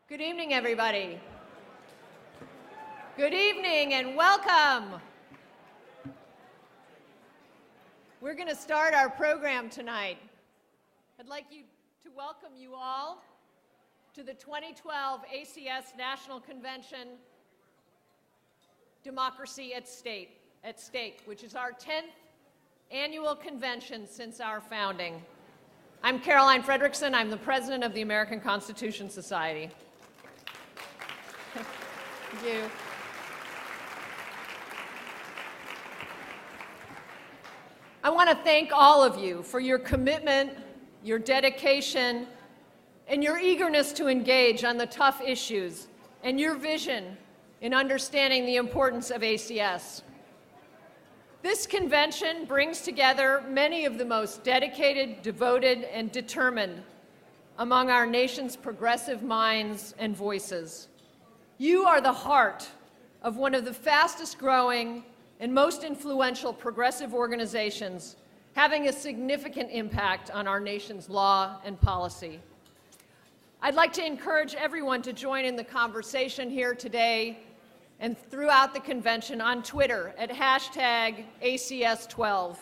Good evening, everybody. Good evening and welcome. We're going to start our program tonight. I'd like to welcome you all to the 2012 ACS National Convention, Democracy at Stake, which is our 10th annual convention since our founding. I'm Caroline Fredrickson. I'm the president of the American Constitution Society. Thank you. I want to thank all of you for your commitment, your dedication, and your eagerness to engage on the tough issues, and your vision in understanding the importance of ACS. This convention brings together many of the most dedicated, devoted, and determined among our nation's progressive minds and voices. You are the heart of one of the fastest growing and most influential progressive organizations, having a significant impact on our nation's law and policy. I'd like to encourage everyone to join in the conversation here today and throughout the convention on Twitter at #ACS12.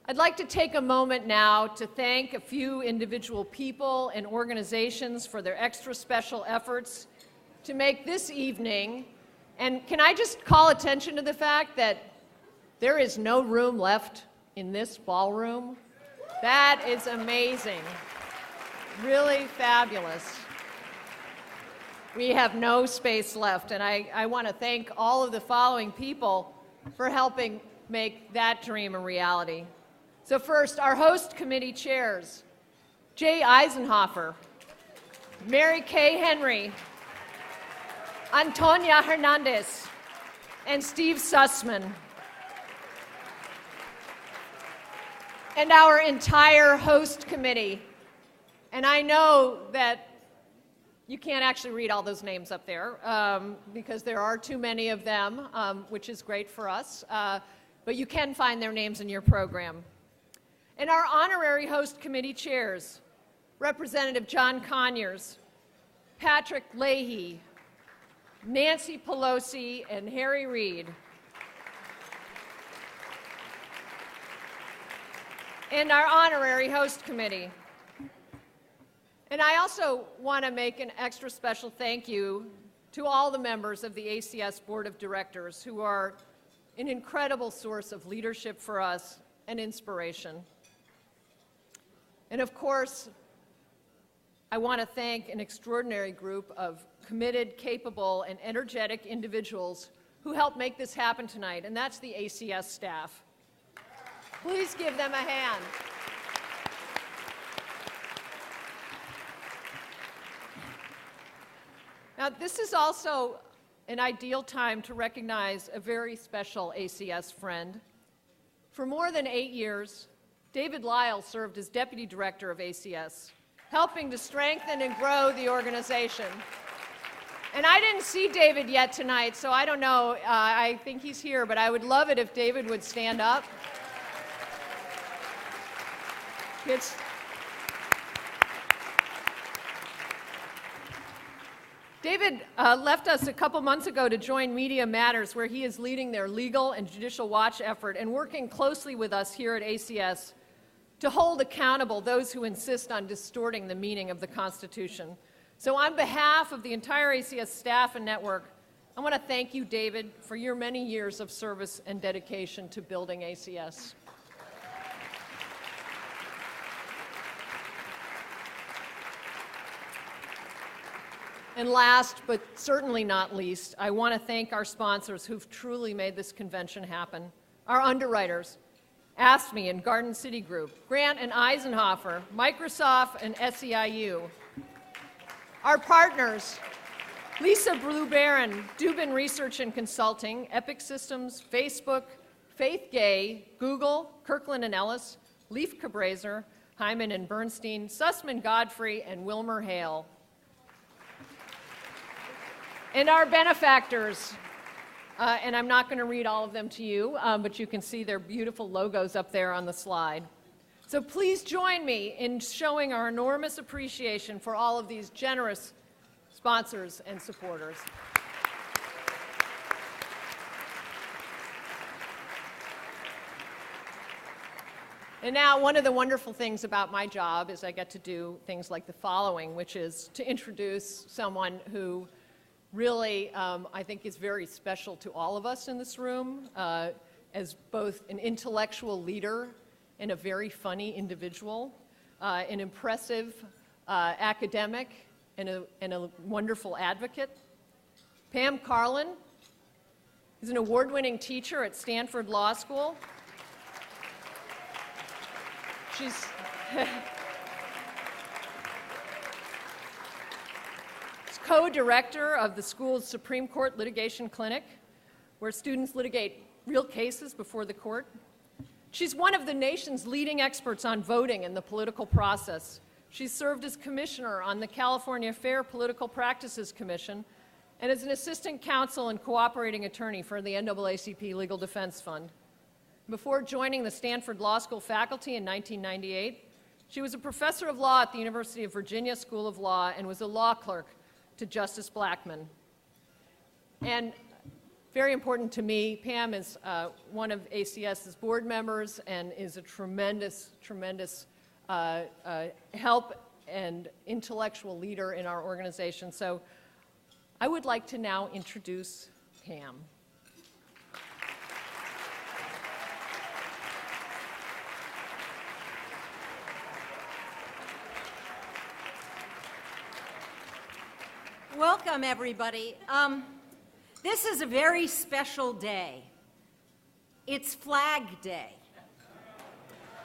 I'd like to take a moment now to thank a few individual people and organizations for their extra special efforts to make this evening. And can I just call attention to the fact that there is no room left in this ballroom? That is amazing. Really fabulous. We have no space left, and I want to thank all of the following people for helping make that dream a reality. So first, our host committee chairs, Jay Eisenhofer, Mary Kay Henry, Antonia Hernandez, and Steve Sussman. And our entire host committee. And I know that you can't actually read all those names up there because there are too many of them, which is great for us, but you can find their names in your program. And our honorary host committee chairs, Representative John Conyers, Patrick Leahy, Nancy Pelosi, and Harry Reid. And our honorary host committee. And I also want to make an extra special thank you to all the members of the ACS Board of Directors who are an incredible source of leadership for us and inspiration. And of course, I want to thank an extraordinary group of committed, capable, and energetic individuals who helped make this happen tonight, and that's the ACS staff. Please give them a hand. Now, this is also an ideal time to recognize a very special ACS friend. For more than 8 years, David Lyle served as Deputy Director of ACS, helping to strengthen and grow the organization. And I didn't see David yet tonight, so I don't know. I think he's here, but I would love it if David would stand up. David left us a couple months ago to join Media Matters, where he is leading their legal and judicial watch effort and working closely with us here at ACS to hold accountable those who insist on distorting the meaning of the Constitution. So on behalf of the entire ACS staff and network, I want to thank you, David, for your many years of service and dedication to building ACS. And last, but certainly not least, I want to thank our sponsors who've truly made this convention happen. Our underwriters, AFSCME and Garden City Group, Grant and Eisenhofer, Microsoft and SEIU. Our partners, Lisa Blue Barron, Dubin Research and Consulting, Epic Systems, Facebook, Faith Gay, Google, Kirkland and Ellis, Leif Cabraser, Hyman and Bernstein, Sussman Godfrey, and Wilmer Hale. And our benefactors, and I'm not going to read all of them to you, but you can see their beautiful logos up there on the slide. So please join me in showing our enormous appreciation for all of these generous sponsors and supporters. And now, one of the wonderful things about my job is I get to do things like the following, which is to introduce someone who really, I think, is very special to all of us in this room, as both an intellectual leader and a very funny individual, an impressive academic, and a wonderful advocate. Pam Carlin is an award-winning teacher at Stanford Law School. She's co-director of the school's Supreme Court Litigation Clinic, where students litigate real cases before the court. She's one of the nation's leading experts on voting and the political process. She's served as commissioner on the California Fair Political Practices Commission and as an assistant counsel and cooperating attorney for the NAACP Legal Defense Fund. Before joining the Stanford Law School faculty in 1998, she was a professor of law at the University of Virginia School of Law and was a law clerk to Justice Blackmun. And very important to me, Pam is one of ACS's board members and is a tremendous help and intellectual leader in our organization. So I would like to now introduce Pam. Welcome, everybody. This is a very special day. It's Flag Day.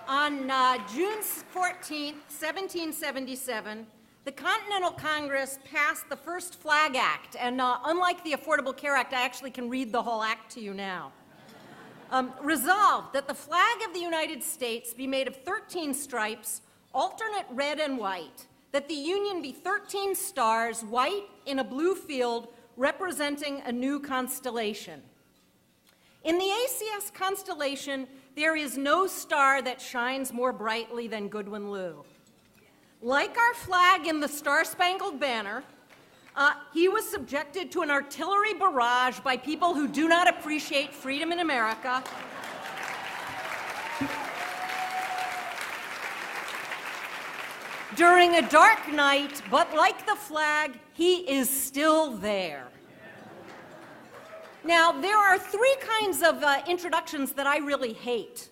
On June 14th, 1777, the Continental Congress passed the first Flag Act, and unlike the Affordable Care Act, I actually can read the whole act to you now. Resolved that the flag of the United States be made of 13 stripes, alternate red and white, that the Union be 13 stars, white in a blue field, representing a new constellation. In the ACS constellation, there is no star that shines more brightly than Goodwin Liu. Like our flag in the Star-Spangled Banner, he was subjected to an artillery barrage by people who do not appreciate freedom in America. During a dark night, but like the flag, he is still there. Now, there are three kinds of introductions that I really hate.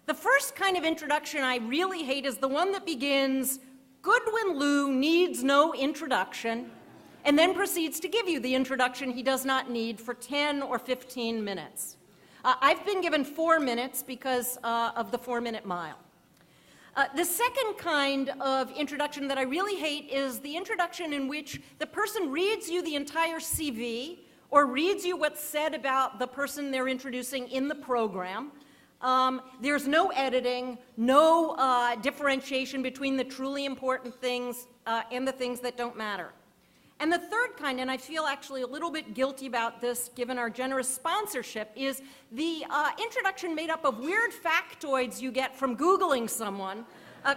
The first kind of introduction I really hate is the one that begins, Goodwin Liu needs no introduction, and then proceeds to give you the introduction he does not need for 10 or 15 minutes. I've been given 4 minutes because of the 4-minute mile. The second kind of introduction that I really hate is the introduction in which the person reads you the entire CV or reads you what's said about the person they're introducing in the program. There's no editing, no differentiation between the truly important things and the things that don't matter. And the third kind, and I feel actually a little bit guilty about this given our generous sponsorship, is the introduction made up of weird factoids you get from Googling someone,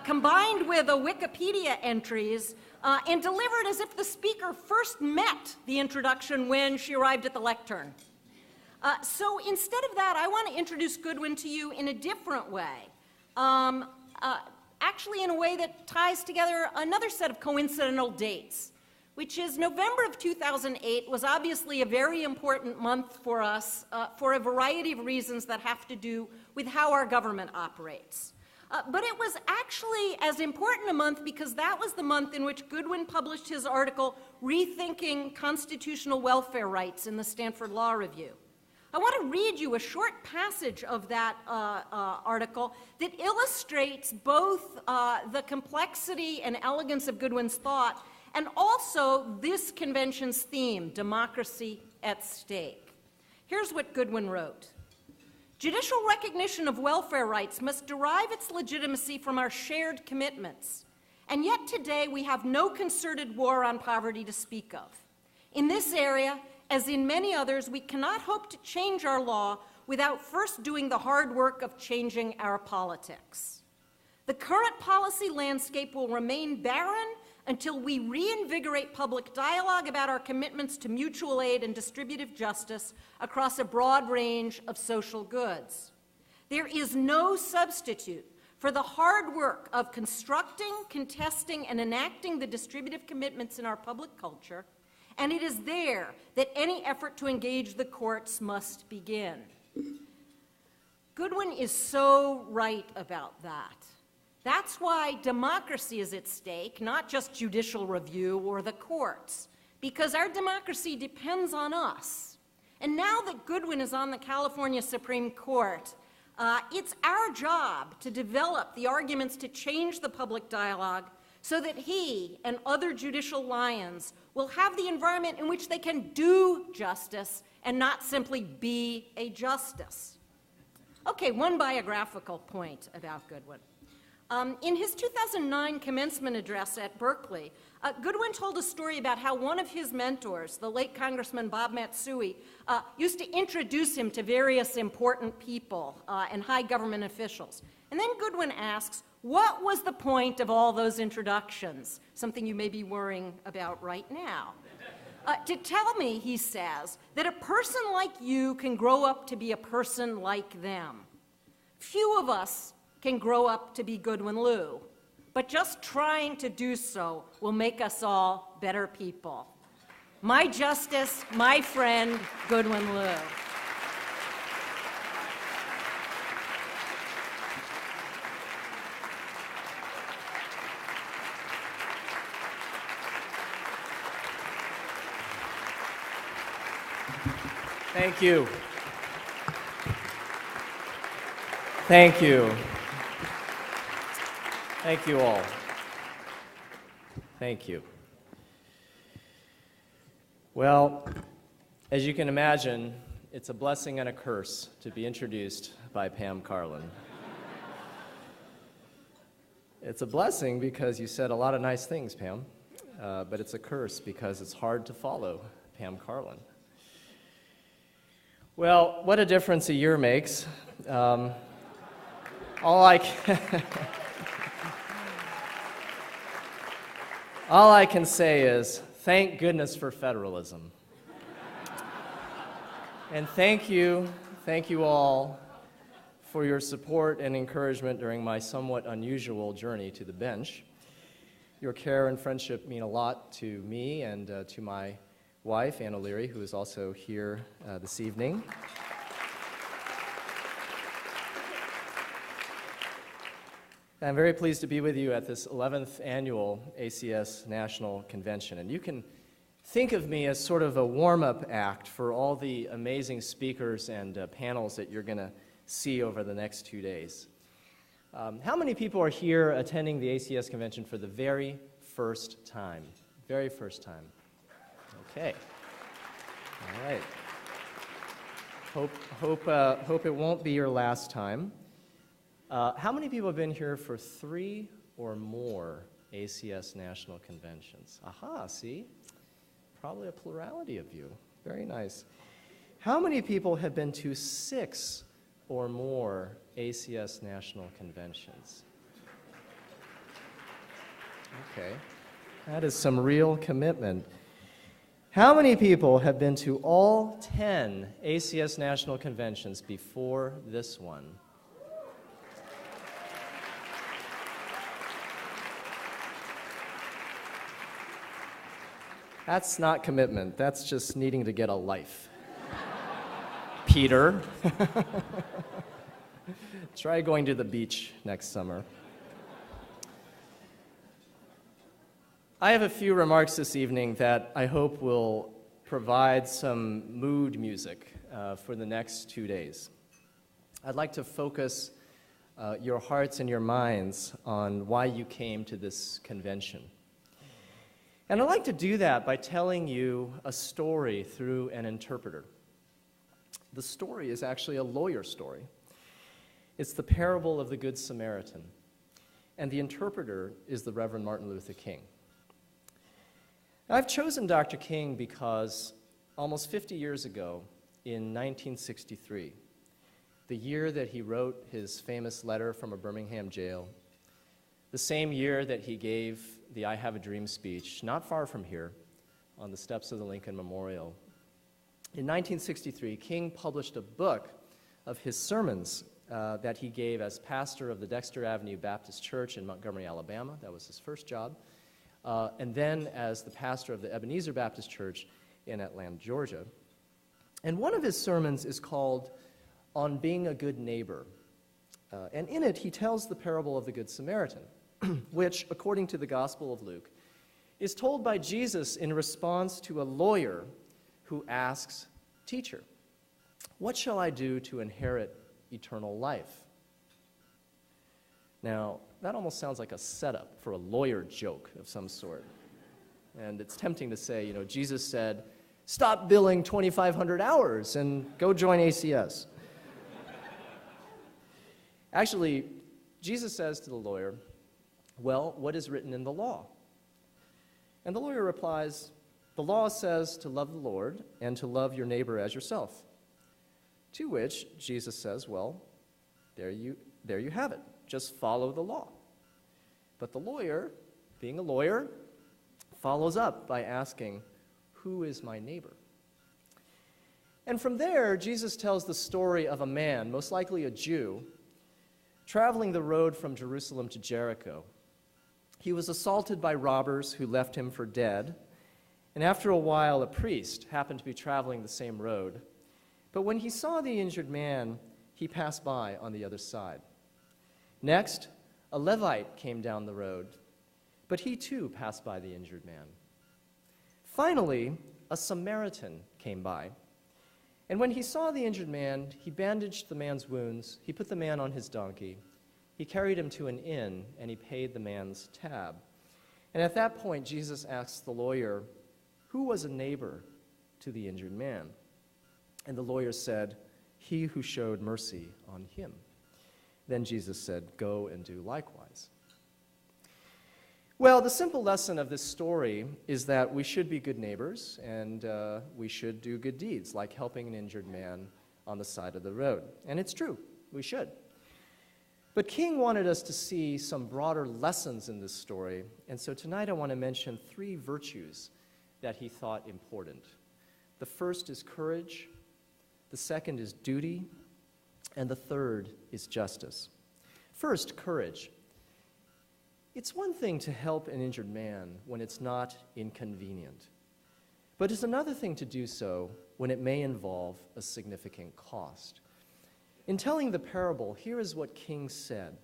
combined with a Wikipedia entries, and delivered as if the speaker first met the introduction when she arrived at the lectern. So instead of that, I want to introduce Goodwin to you in a different way, actually in a way that ties together another set of coincidental dates, which is November of 2008 was obviously a very important month for us for a variety of reasons that have to do with how our government operates. But it was actually as important a month because that was the month in which Goodwin published his article, Rethinking Constitutional Welfare Rights, in the Stanford Law Review. I want to read you a short passage of that article that illustrates both the complexity and elegance of Goodwin's thought and also this convention's theme, democracy at stake. Here's what Goodwin wrote. Judicial recognition of welfare rights must derive its legitimacy from our shared commitments. And yet today we have no concerted war on poverty to speak of. In this area, as in many others, we cannot hope to change our law without first doing the hard work of changing our politics. The current policy landscape will remain barren until we reinvigorate public dialogue about our commitments to mutual aid and distributive justice across a broad range of social goods. There is no substitute for the hard work of constructing, contesting, and enacting the distributive commitments in our public culture, and it is there that any effort to engage the courts must begin. Goodwin is so right about that. That's why democracy is at stake, not just judicial review or the courts, because our democracy depends on us. And now that Goodwin is on the California Supreme Court, it's our job to develop the arguments to change the public dialogue so that he and other judicial lions will have the environment in which they can do justice and not simply be a justice. Okay, one biographical point about Goodwin. In his 2009 commencement address at Berkeley, Goodwin told a story about how one of his mentors, the late Congressman Bob Matsui, used to introduce him to various important people and high government officials. And then Goodwin asks, what was the point of all those introductions? Something you may be worrying about right now. To tell me, he says, that a person like you can grow up to be a person like them. Few of us can grow up to be Goodwin Liu, but just trying to do so will make us all better people. My justice, my friend, Goodwin Liu. Thank you. Thank you. Thank you all. Thank you. Well, as you can imagine, it's a blessing and a curse to be introduced by Pam Karlan. It's a blessing because you said a lot of nice things, Pam, but it's a curse because it's hard to follow Pam Karlan. Well, what a difference a year makes. All I can say is, thank goodness for federalism. And thank you all for your support and encouragement during my somewhat unusual journey to the bench. Your care and friendship mean a lot to me and to my wife, Ann O'Leary, who is also here this evening. I'm very pleased to be with you at this 11th annual ACS National Convention. And you can think of me as sort of a warm-up act for all the amazing speakers and panels that you're going to see over the next 2 days. How many people are here attending the ACS Convention for the very first time? Very first time. Okay. All right. Hope it won't be your last time. How many people have been here for 3 or more ACS National Conventions? Aha, see? Probably a plurality of you. Very nice. How many people have been to 6 or more ACS National Conventions? Okay. That is some real commitment. How many people have been to all 10 ACS National Conventions before this one? That's not commitment. That's just needing to get a life. Peter. Try going to the beach next summer. I have a few remarks this evening that I hope will provide some mood music for the next 2 days. I'd like to focus your hearts and your minds on why you came to this convention. And I'd like to do that by telling you a story through an interpreter. The story is actually a lawyer story. It's the parable of the Good Samaritan. And the interpreter is the Reverend Martin Luther King. I've chosen Dr. King because almost 50 years ago, in 1963, the year that he wrote his famous letter from a Birmingham jail, the same year that he gave the I Have a Dream speech, not far from here, on the steps of the Lincoln Memorial. In 1963, King published a book of his sermons that he gave as pastor of the Dexter Avenue Baptist Church in Montgomery, Alabama. That was his first job. And then as the pastor of the Ebenezer Baptist Church in Atlanta, Georgia. And one of his sermons is called On Being a Good Neighbor. And in it, he tells the parable of the Good Samaritan, which, according to the Gospel of Luke, is told by Jesus in response to a lawyer who asks, "Teacher, what shall I do to inherit eternal life?" Now, that almost sounds like a setup for a lawyer joke of some sort. And it's tempting to say, Jesus said, "Stop billing 2,500 hours and go join ACS." Actually, Jesus says to the lawyer, "Well, what is written in the law?" And the lawyer replies, "The law says to love the Lord and to love your neighbor as yourself." To which Jesus says, "Well, there you have it. Just follow the law." But the lawyer, being a lawyer, follows up by asking, "Who is my neighbor?" And from there, Jesus tells the story of a man, most likely a Jew, traveling the road from Jerusalem to Jericho. He was assaulted by robbers who left him for dead, and after a while, a priest happened to be traveling the same road. But when he saw the injured man, he passed by on the other side. Next, a Levite came down the road, but he too passed by the injured man. Finally, a Samaritan came by, and when he saw the injured man, he bandaged the man's wounds, he put the man on his donkey, he carried him to an inn, and he paid the man's tab. And at that point, Jesus asked the lawyer, "Who was a neighbor to the injured man?" And the lawyer said, "He who showed mercy on him." Then Jesus said, "Go and do likewise." Well, the simple lesson of this story is that we should be good neighbors, and we should do good deeds, like helping an injured man on the side of the road. And it's true, we should. But King wanted us to see some broader lessons in this story, and so tonight I want to mention 3 virtues that he thought important. The first is courage, the second is duty, and the third is justice. First, courage. It's one thing to help an injured man when it's not inconvenient, but it's another thing to do so when it may involve a significant cost. In telling the parable, here is what King said.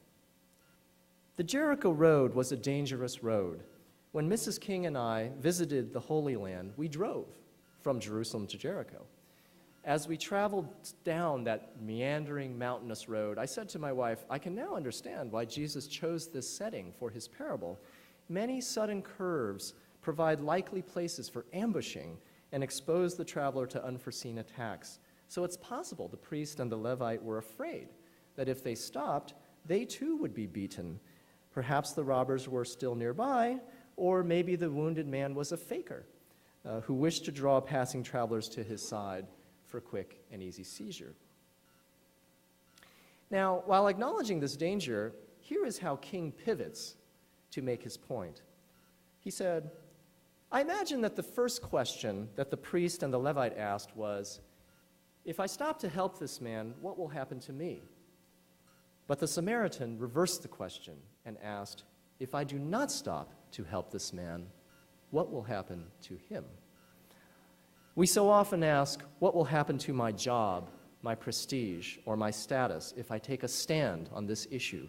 The Jericho Road was a dangerous road. When Mrs. King and I visited the Holy Land, we drove from Jerusalem to Jericho. As we traveled down that meandering mountainous road, I said to my wife, I can now understand why Jesus chose this setting for his parable. Many sudden curves provide likely places for ambushing and expose the traveler to unforeseen attacks. So it's possible the priest and the Levite were afraid that if they stopped, they too would be beaten. Perhaps the robbers were still nearby, or maybe the wounded man was a faker who wished to draw passing travelers to his side for quick and easy seizure. Now, while acknowledging this danger, here is how King pivots to make his point. He said, I imagine that the first question that the priest and the Levite asked was, if I stop to help this man, what will happen to me? But the Samaritan reversed the question and asked, if I do not stop to help this man, what will happen to him? We so often ask, what will happen to my job, my prestige, or my status if I take a stand on this issue?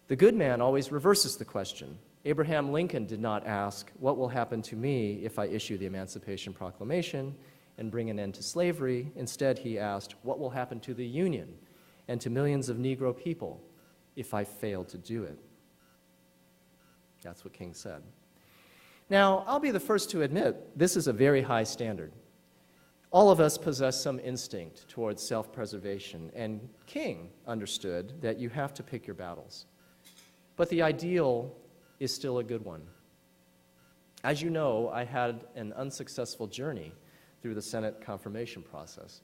The good man always reverses the question. Abraham Lincoln did not ask, what will happen to me if I issue the Emancipation Proclamation and bring an end to slavery? Instead, he asked, what will happen to the Union and to millions of Negro people if I fail to do it? That's what King said. Now, I'll be the first to admit this is a very high standard. All of us possess some instinct towards self-preservation, and King understood that you have to pick your battles. But the ideal is still a good one. As you know, I had an unsuccessful journey through the Senate confirmation process.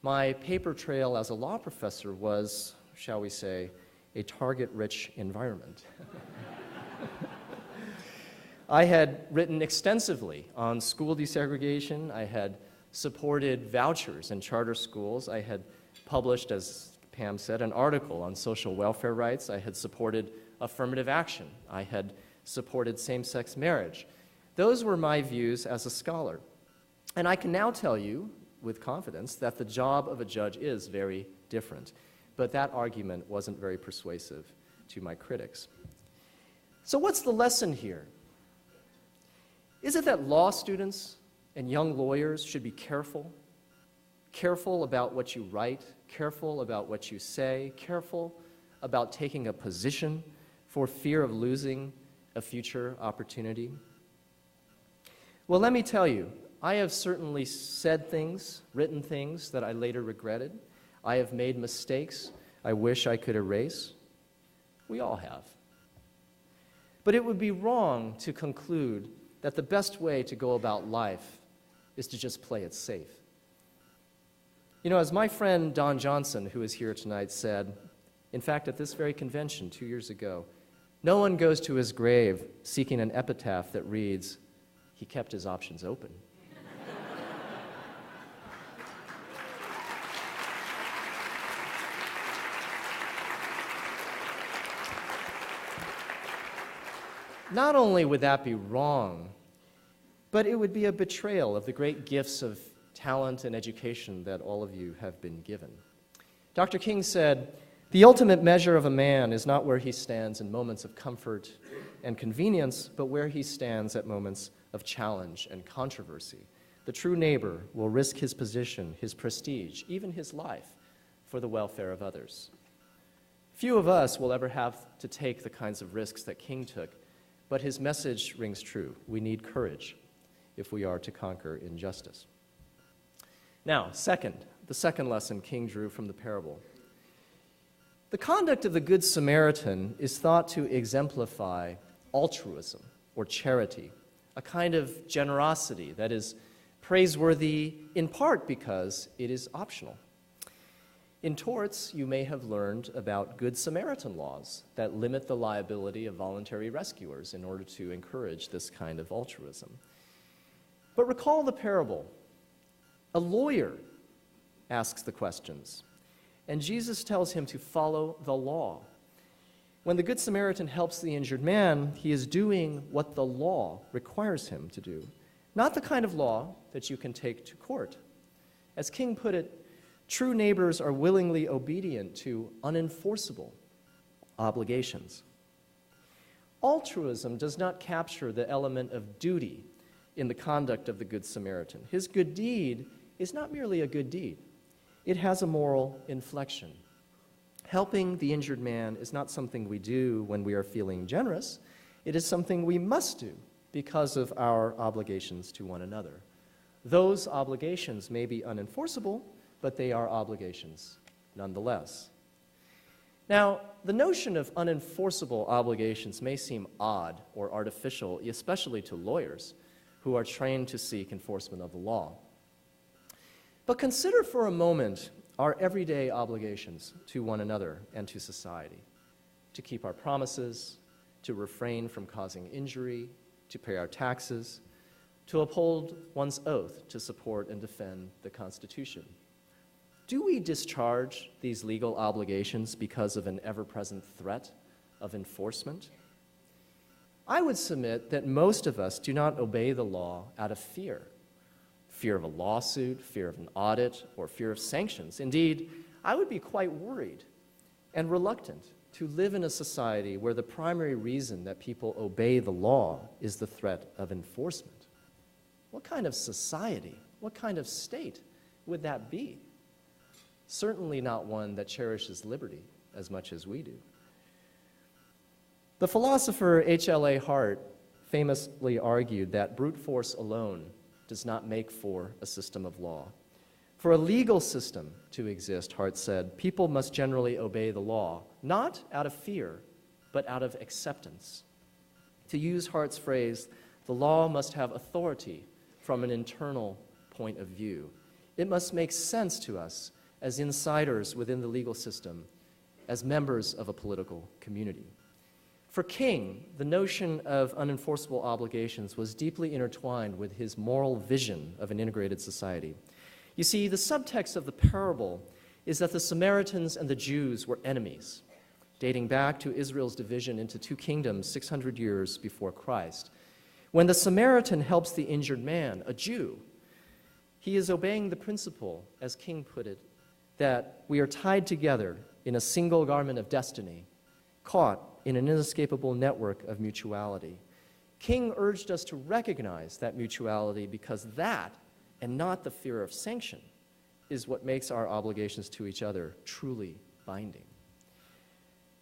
My paper trail as a law professor was, shall we say, a target-rich environment. I had written extensively on school desegregation. I had supported vouchers in charter schools. I had published, as Pam said, an article on social welfare rights. I had supported affirmative action. I had supported same-sex marriage. Those were my views as a scholar. And I can now tell you with confidence that the job of a judge is very different. But that argument wasn't very persuasive to my critics. So what's the lesson here? Is it that law students and young lawyers should be careful about what you write, careful about what you say, careful about taking a position for fear of losing a future opportunity? Well, let me tell you, I have certainly said things, written things that I later regretted. I have made mistakes I wish I could erase. We all have. But it would be wrong to conclude that the best way to go about life is to just play it safe. You know, as my friend Don Johnson, who is here tonight, said, in fact, at this very convention 2 years ago, no one goes to his grave seeking an epitaph that reads, "He kept his options open." Not only would that be wrong, but it would be a betrayal of the great gifts of talent and education that all of you have been given. Dr. King said, "The ultimate measure of a man is not where he stands in moments of comfort and convenience, but where he stands at moments of challenge and controversy. The true neighbor will risk his position, his prestige, even his life, for the welfare of others." Few of us will ever have to take the kinds of risks that King took, but his message rings true. We need courage if we are to conquer injustice. Now, the second lesson King drew from the parable. The conduct of the Good Samaritan is thought to exemplify altruism or charity, a kind of generosity that is praiseworthy in part because it is optional. In torts, you may have learned about Good Samaritan laws that limit the liability of voluntary rescuers in order to encourage this kind of altruism. But recall the parable. A lawyer asks the questions, and Jesus tells him to follow the law. When the Good Samaritan helps the injured man, he is doing what the law requires him to do, not the kind of law that you can take to court. As King put it, true neighbors are willingly obedient to unenforceable obligations. Altruism does not capture the element of duty in the conduct of the Good Samaritan. His good deed is not merely a good deed. It has a moral inflection. Helping the injured man is not something we do when we are feeling generous. It is something we must do because of our obligations to one another. Those obligations may be unenforceable, but they are obligations nonetheless. Now, the notion of unenforceable obligations may seem odd or artificial, especially to lawyers who are trained to seek enforcement of the law. But consider for a moment our everyday obligations to one another and to society, to keep our promises, to refrain from causing injury, to pay our taxes, to uphold one's oath to support and defend the Constitution. Do we discharge these legal obligations because of an ever-present threat of enforcement? I would submit that most of us do not obey the law out of fear. Fear of a lawsuit, fear of an audit, or fear of sanctions. Indeed, I would be quite worried and reluctant to live in a society where the primary reason that people obey the law is the threat of enforcement. What kind of society, what kind of state would that be? Certainly not one that cherishes liberty as much as we do. The philosopher H.L.A. Hart famously argued that brute force alone does not make for a system of law. For a legal system to exist, Hart said, people must generally obey the law, not out of fear, but out of acceptance. To use Hart's phrase, the law must have authority from an internal point of view. It must make sense to us as insiders within the legal system, as members of a political community. For King, the notion of unenforceable obligations was deeply intertwined with his moral vision of an integrated society. You see, the subtext of the parable is that the Samaritans and the Jews were enemies, dating back to Israel's division into two kingdoms 600 years before Christ. When the Samaritan helps the injured man, a Jew, he is obeying the principle, as King put it, that we are tied together in a single garment of destiny, caught in an inescapable network of mutuality. King urged us to recognize that mutuality because that, and not the fear of sanction, is what makes our obligations to each other truly binding.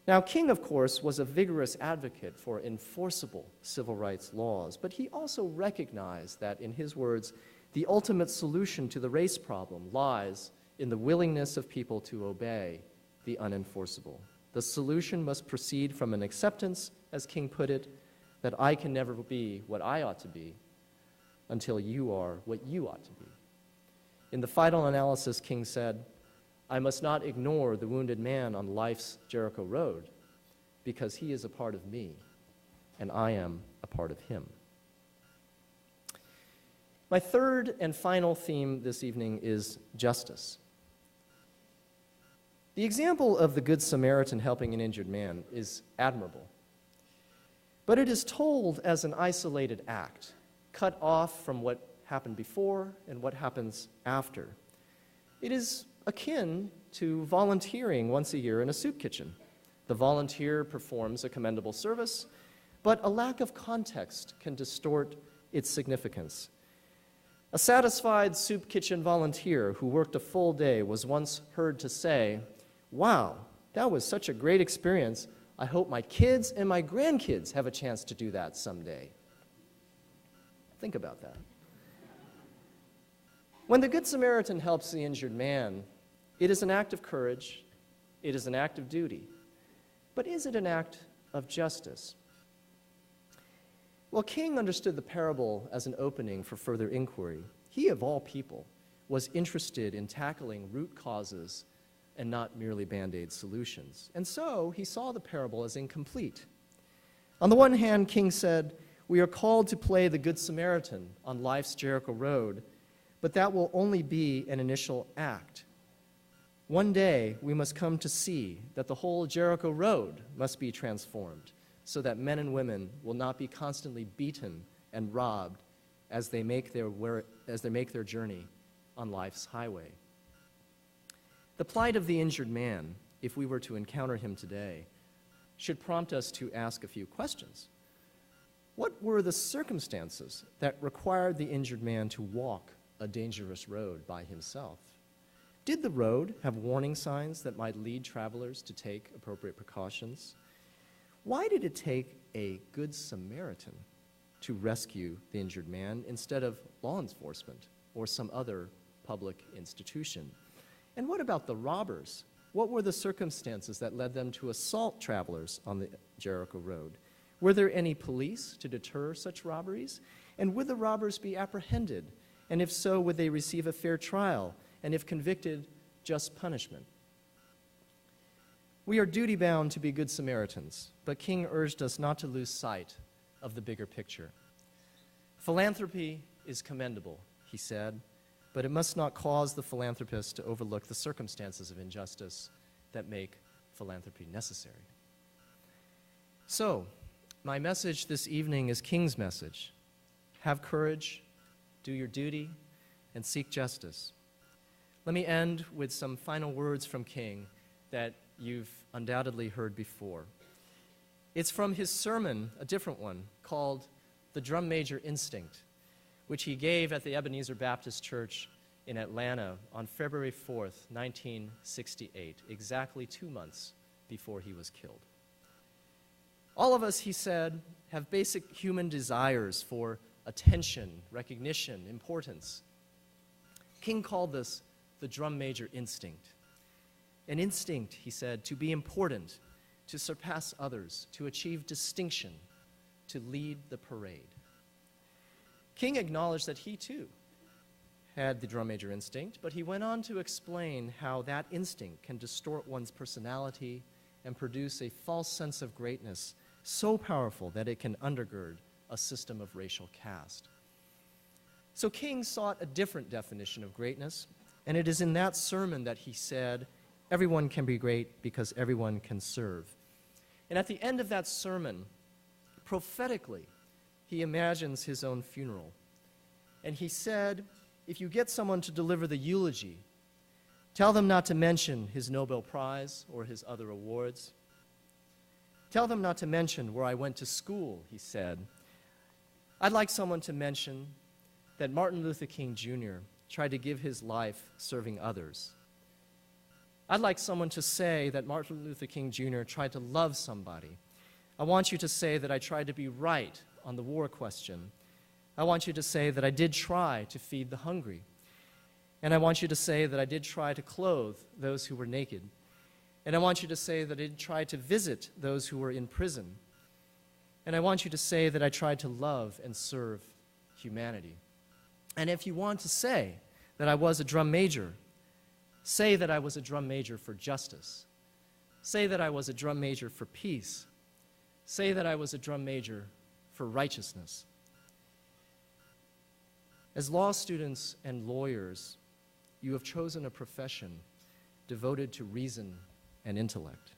Now, King, of course, was a vigorous advocate for enforceable civil rights laws, but he also recognized that, in his words, the ultimate solution to the race problem lies in the willingness of people to obey the unenforceable. The solution must proceed from an acceptance, as King put it, that I can never be what I ought to be until you are what you ought to be. In the final analysis, King said, I must not ignore the wounded man on life's Jericho road because he is a part of me and I am a part of him. My third and final theme this evening is justice. The example of the Good Samaritan helping an injured man is admirable, but it is told as an isolated act, cut off from what happened before and what happens after. It is akin to volunteering once a year in a soup kitchen. The volunteer performs a commendable service, but a lack of context can distort its significance. A satisfied soup kitchen volunteer who worked a full day was once heard to say, "Wow, that was such a great experience. I hope my kids and my grandkids have a chance to do that someday." Think about that. When the Good Samaritan helps the injured man, it is an act of courage, it is an act of duty, but is it an act of justice? Well, King understood the parable as an opening for further inquiry. He, of all people, was interested in tackling root causes and not merely Band-Aid solutions. And so he saw the parable as incomplete. On the one hand, King said, we are called to play the Good Samaritan on life's Jericho road, but that will only be an initial act. One day, we must come to see that the whole Jericho road must be transformed so that men and women will not be constantly beaten and robbed as they make their journey on life's highway. The plight of the injured man, if we were to encounter him today, should prompt us to ask a few questions. What were the circumstances that required the injured man to walk a dangerous road by himself? Did the road have warning signs that might lead travelers to take appropriate precautions? Why did it take a Good Samaritan to rescue the injured man instead of law enforcement or some other public institution? And what about the robbers? What were the circumstances that led them to assault travelers on the Jericho road? Were there any police to deter such robberies? And would the robbers be apprehended? And if so, would they receive a fair trial? And if convicted, just punishment? We are duty-bound to be good Samaritans, but King urged us not to lose sight of the bigger picture. Philanthropy is commendable, he said, but it must not cause the philanthropist to overlook the circumstances of injustice that make philanthropy necessary. So, my message this evening is King's message. Have courage, do your duty, and seek justice. Let me end with some final words from King that you've undoubtedly heard before. It's from his sermon, a different one, called The Drum Major Instinct, which he gave at the Ebenezer Baptist Church in Atlanta on February 4th, 1968, exactly 2 months before he was killed. All of us, he said, have basic human desires for attention, recognition, importance. King called this the drum major instinct. An instinct, he said, to be important, to surpass others, to achieve distinction, to lead the parade. King acknowledged that he, too, had the drum major instinct, but he went on to explain how that instinct can distort one's personality and produce a false sense of greatness so powerful that it can undergird a system of racial caste. So King sought a different definition of greatness, and it is in that sermon that he said, "Everyone can be great because everyone can serve." And at the end of that sermon, prophetically, he imagines his own funeral. And he said, if you get someone to deliver the eulogy, tell them not to mention his Nobel Prize or his other awards. Tell them not to mention where I went to school, he said. I'd like someone to mention that Martin Luther King Jr. tried to give his life serving others. I'd like someone to say that Martin Luther King Jr. tried to love somebody. I want you to say that I tried to be right on the war question. I want you to say that I did try to feed the hungry. And I want you to say that I did try to clothe those who were naked. And I want you to say that I did try to visit those who were in prison. And I want you to say that I tried to love and serve humanity. And if you want to say that I was a drum major, say that I was a drum major for justice. Say that I was a drum major for peace. Say that I was a drum major for righteousness. As law students and lawyers, you have chosen a profession devoted to reason and intellect.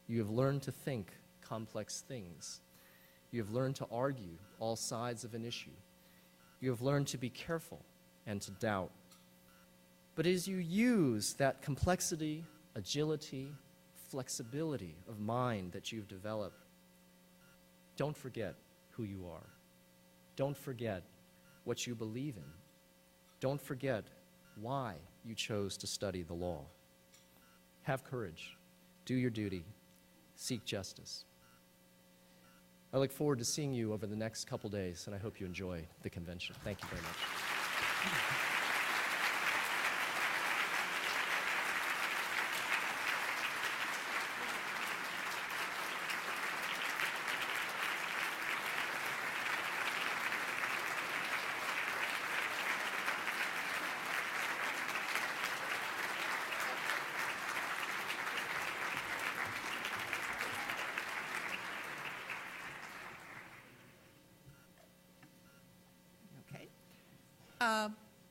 You have learned to think complex things. You have learned to argue all sides of an issue. You have learned to be careful and to doubt. But as you use that complexity, agility, flexibility of mind that you've developed, don't forget who you are. Don't forget what you believe in. Don't forget why you chose to study the law. Have courage. Do your duty. Seek justice. I look forward to seeing you over the next couple days, and I hope you enjoy the convention. Thank you very much.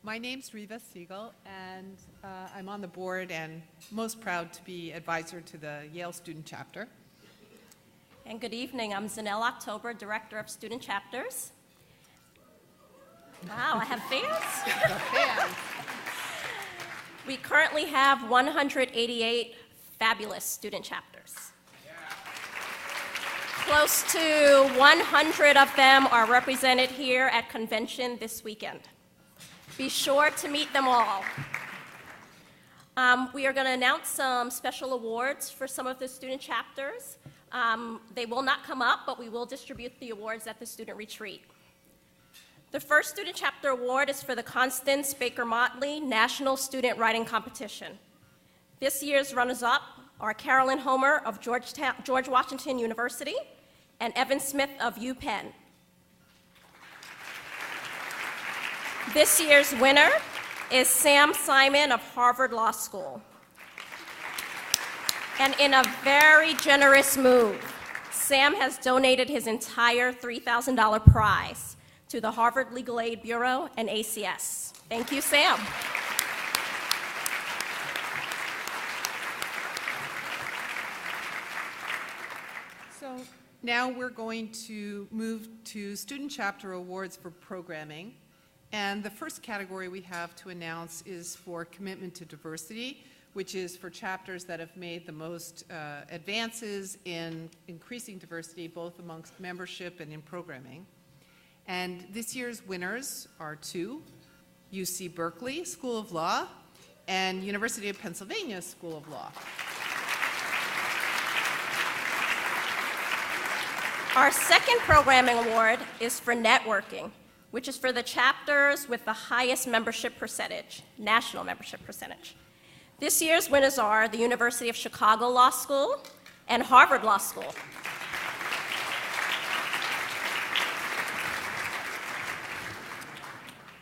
My name's Reva Siegel, and I'm on the board and most proud to be advisor to the Yale Student Chapter. And good evening. I'm Zanelle October, Director of Student Chapters. Wow, I have fans? We currently have 188 fabulous student chapters. Close to 100 of them are represented here at convention this weekend. Be sure to meet them all. We are going to announce some special awards for some of the student chapters. They will not come up, but we will distribute the awards at the student retreat. The first student chapter award is for the Constance Baker Motley National Student Writing Competition. This year's runners-up are Carolyn Homer of George Washington University and Evan Smith of UPenn. This year's winner is Sam Simon of Harvard Law School. And in a very generous move, Sam has donated his entire $3,000 prize to the Harvard Legal Aid Bureau and ACS. Thank you, Sam. So now we're going to move to student chapter awards for programming. And the first category we have to announce is for commitment to diversity, which is for chapters that have made the most advances in increasing diversity, both amongst membership and in programming. And this year's winners are two: UC Berkeley School of Law and University of Pennsylvania School of Law. Our second programming award is for networking, which is for the chapters with the highest membership percentage, national membership percentage. This year's winners are the University of Chicago Law School and Harvard Law School.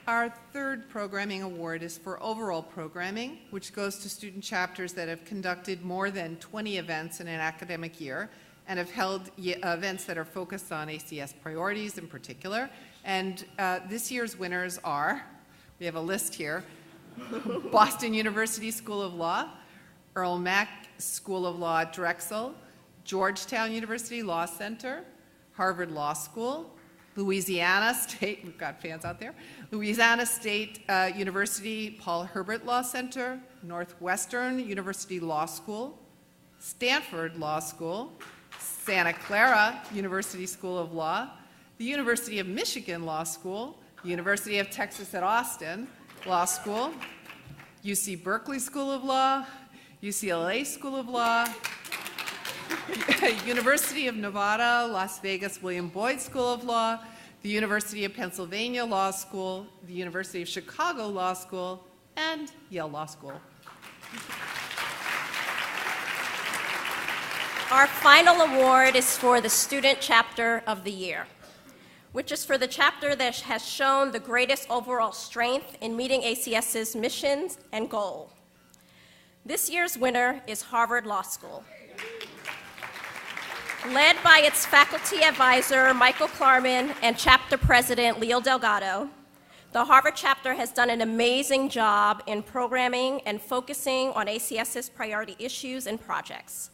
Our third programming award is for overall programming, which goes to student chapters that have conducted more than 20 events in an academic year and have held events that are focused on ACS priorities in particular. And this year's winners are, we have a list here, Boston University School of Law, Earl Mack School of Law at Drexel, Georgetown University Law Center, Harvard Law School, Louisiana State, we've got fans out there, Louisiana State University Paul Herbert Law Center, Northwestern University Law School, Stanford Law School, Santa Clara University School of Law, the University of Michigan Law School, University of Texas at Austin Law School, UC Berkeley School of Law, UCLA School of Law, University of Nevada, Las Vegas William Boyd School of Law, the University of Pennsylvania Law School, the University of Chicago Law School, and Yale Law School. Our final award is for the Student Chapter of the Year, which is for the chapter that has shown the greatest overall strength in meeting ACS's missions and goal. This year's winner is Harvard Law School. Led by its faculty advisor, Michael Klarman, and chapter president, Leo Delgado, the Harvard chapter has done an amazing job in programming and focusing on ACS's priority issues and projects.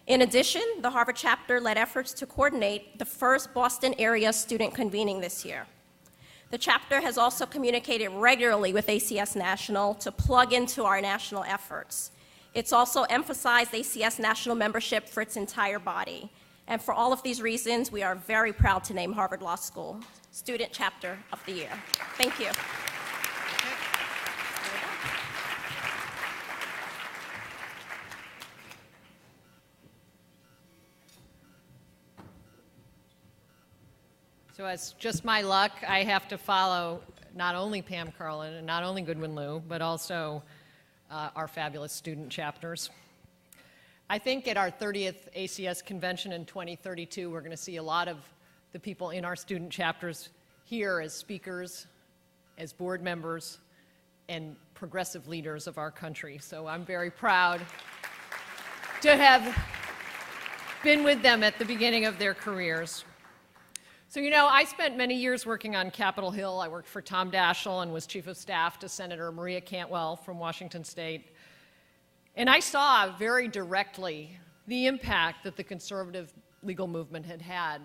In addition, the Harvard chapter led efforts to coordinate the first Boston area student convening this year. The chapter has also communicated regularly with ACS National to plug into our national efforts. It's also emphasized ACS national membership for its entire body. And for all of these reasons, we are very proud to name Harvard Law School Student Chapter of the Year. Thank you. So as just my luck, I have to follow not only Pam Carlin and not only Goodwin Liu, but also our fabulous student chapters. I think at our 30th ACS convention in 2032, we're going to see a lot of the people in our student chapters here as speakers, as board members, and progressive leaders of our country. So I'm very proud to have been with them at the beginning of their careers. So, you know, I spent many years working on Capitol Hill. I worked for Tom Daschle and was chief of staff to Senator Maria Cantwell from Washington State. And I saw very directly the impact that the conservative legal movement had had.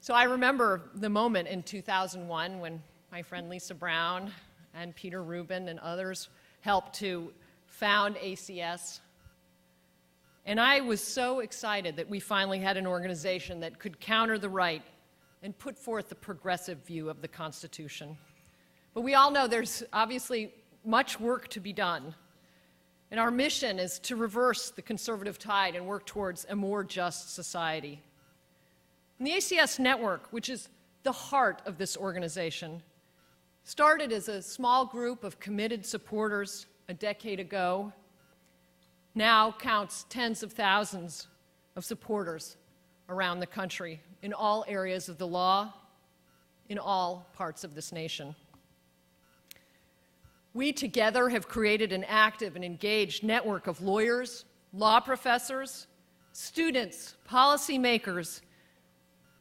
So I remember the moment in 2001 when my friend Lisa Brown and Peter Rubin and others helped to found ACS. And I was so excited that we finally had an organization that could counter the right and put forth the progressive view of the Constitution. But we all know there's obviously much work to be done. And our mission is to reverse the conservative tide and work towards a more just society. And the ACS network, which is the heart of this organization, started as a small group of committed supporters a decade ago, now counts tens of thousands of supporters around the country in all areas of the law, in all parts of this nation. We together have created an active and engaged network of lawyers, law professors, students, policymakers,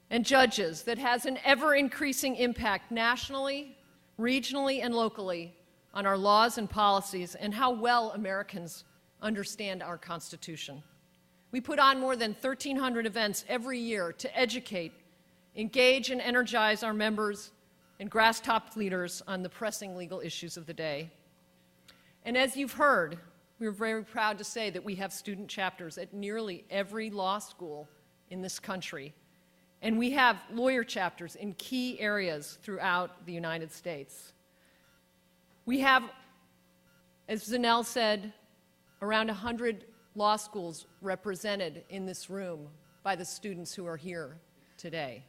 and judges that has an ever-increasing impact nationally, regionally, and locally on our laws and policies and how well Americans understand our Constitution. We put on more than 1,300 events every year to educate, engage, and energize our members and grass-top leaders on the pressing legal issues of the day. And as you've heard, we're very proud to say that we have student chapters at nearly every law school in this country. And we have lawyer chapters in key areas throughout the United States. We have, as Zanel said, around 100 law schools represented in this room by the students who are here today.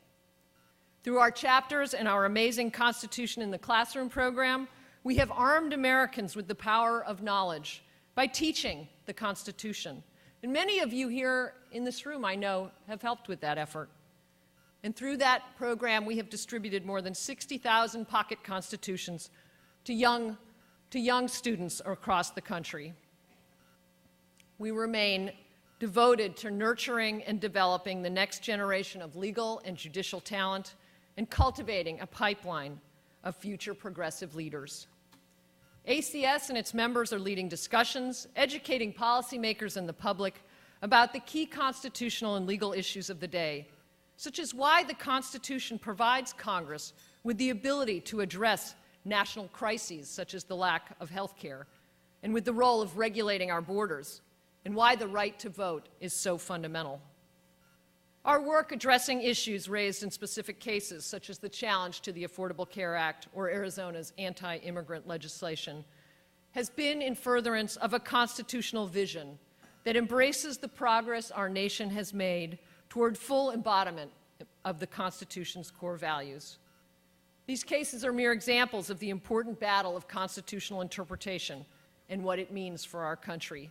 Through our chapters and our amazing Constitution in the Classroom program, we have armed Americans with the power of knowledge by teaching the Constitution. And many of you here in this room, I know, have helped with that effort. And through that program, we have distributed more than 60,000 pocket constitutions to young students across the country. We remain devoted to nurturing and developing the next generation of legal and judicial talent and cultivating a pipeline of future progressive leaders. ACS and its members are leading discussions, educating policymakers and the public about the key constitutional and legal issues of the day, such as why the Constitution provides Congress with the ability to address national crises, such as the lack of health care, and with the role of regulating our borders, and why the right to vote is so fundamental. Our work addressing issues raised in specific cases, such as the challenge to the Affordable Care Act or Arizona's anti-immigrant legislation, has been in furtherance of a constitutional vision that embraces the progress our nation has made toward full embodiment of the Constitution's core values. These cases are mere examples of the important battle of constitutional interpretation and what it means for our country.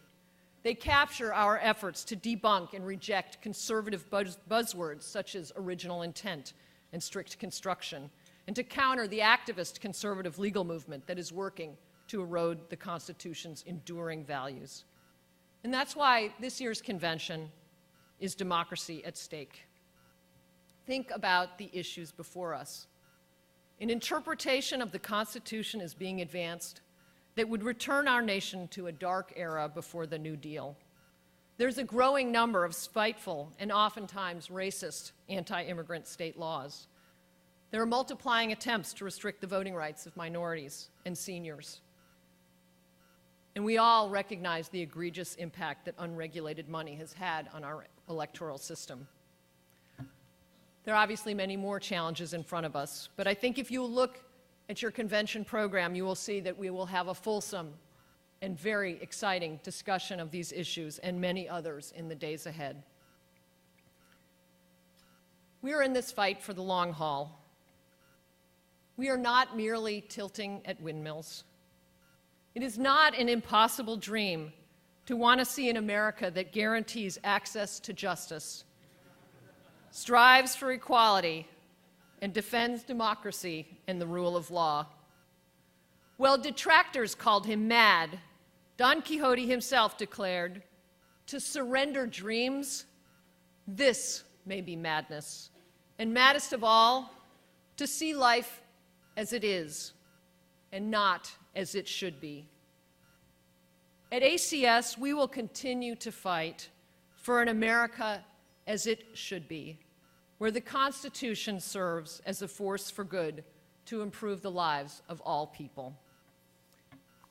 They capture our efforts to debunk and reject conservative buzzwords such as original intent and strict construction, and to counter the activist conservative legal movement that is working to erode the Constitution's enduring values. And that's why this year's convention is democracy at stake. Think about the issues before us. An interpretation of the Constitution is being advanced that would return our nation to a dark era before the New Deal. There's a growing number of spiteful and oftentimes racist anti-immigrant state laws. There are multiplying attempts to restrict the voting rights of minorities and seniors. And we all recognize the egregious impact that unregulated money has had on our electoral system. There are obviously many more challenges in front of us, but I think if you look at your convention program, you will see that we will have a fulsome and very exciting discussion of these issues and many others in the days ahead. We are in this fight for the long haul. We are not merely tilting at windmills. It is not an impossible dream to want to see an America that guarantees access to justice, strives for equality, and defends democracy and the rule of law. While detractors called him mad, Don Quixote himself declared, "To surrender dreams, this may be madness, and maddest of all, to see life as it is and not as it should be." At ACS, we will continue to fight for an America as it should be, where the Constitution serves as a force for good to improve the lives of all people.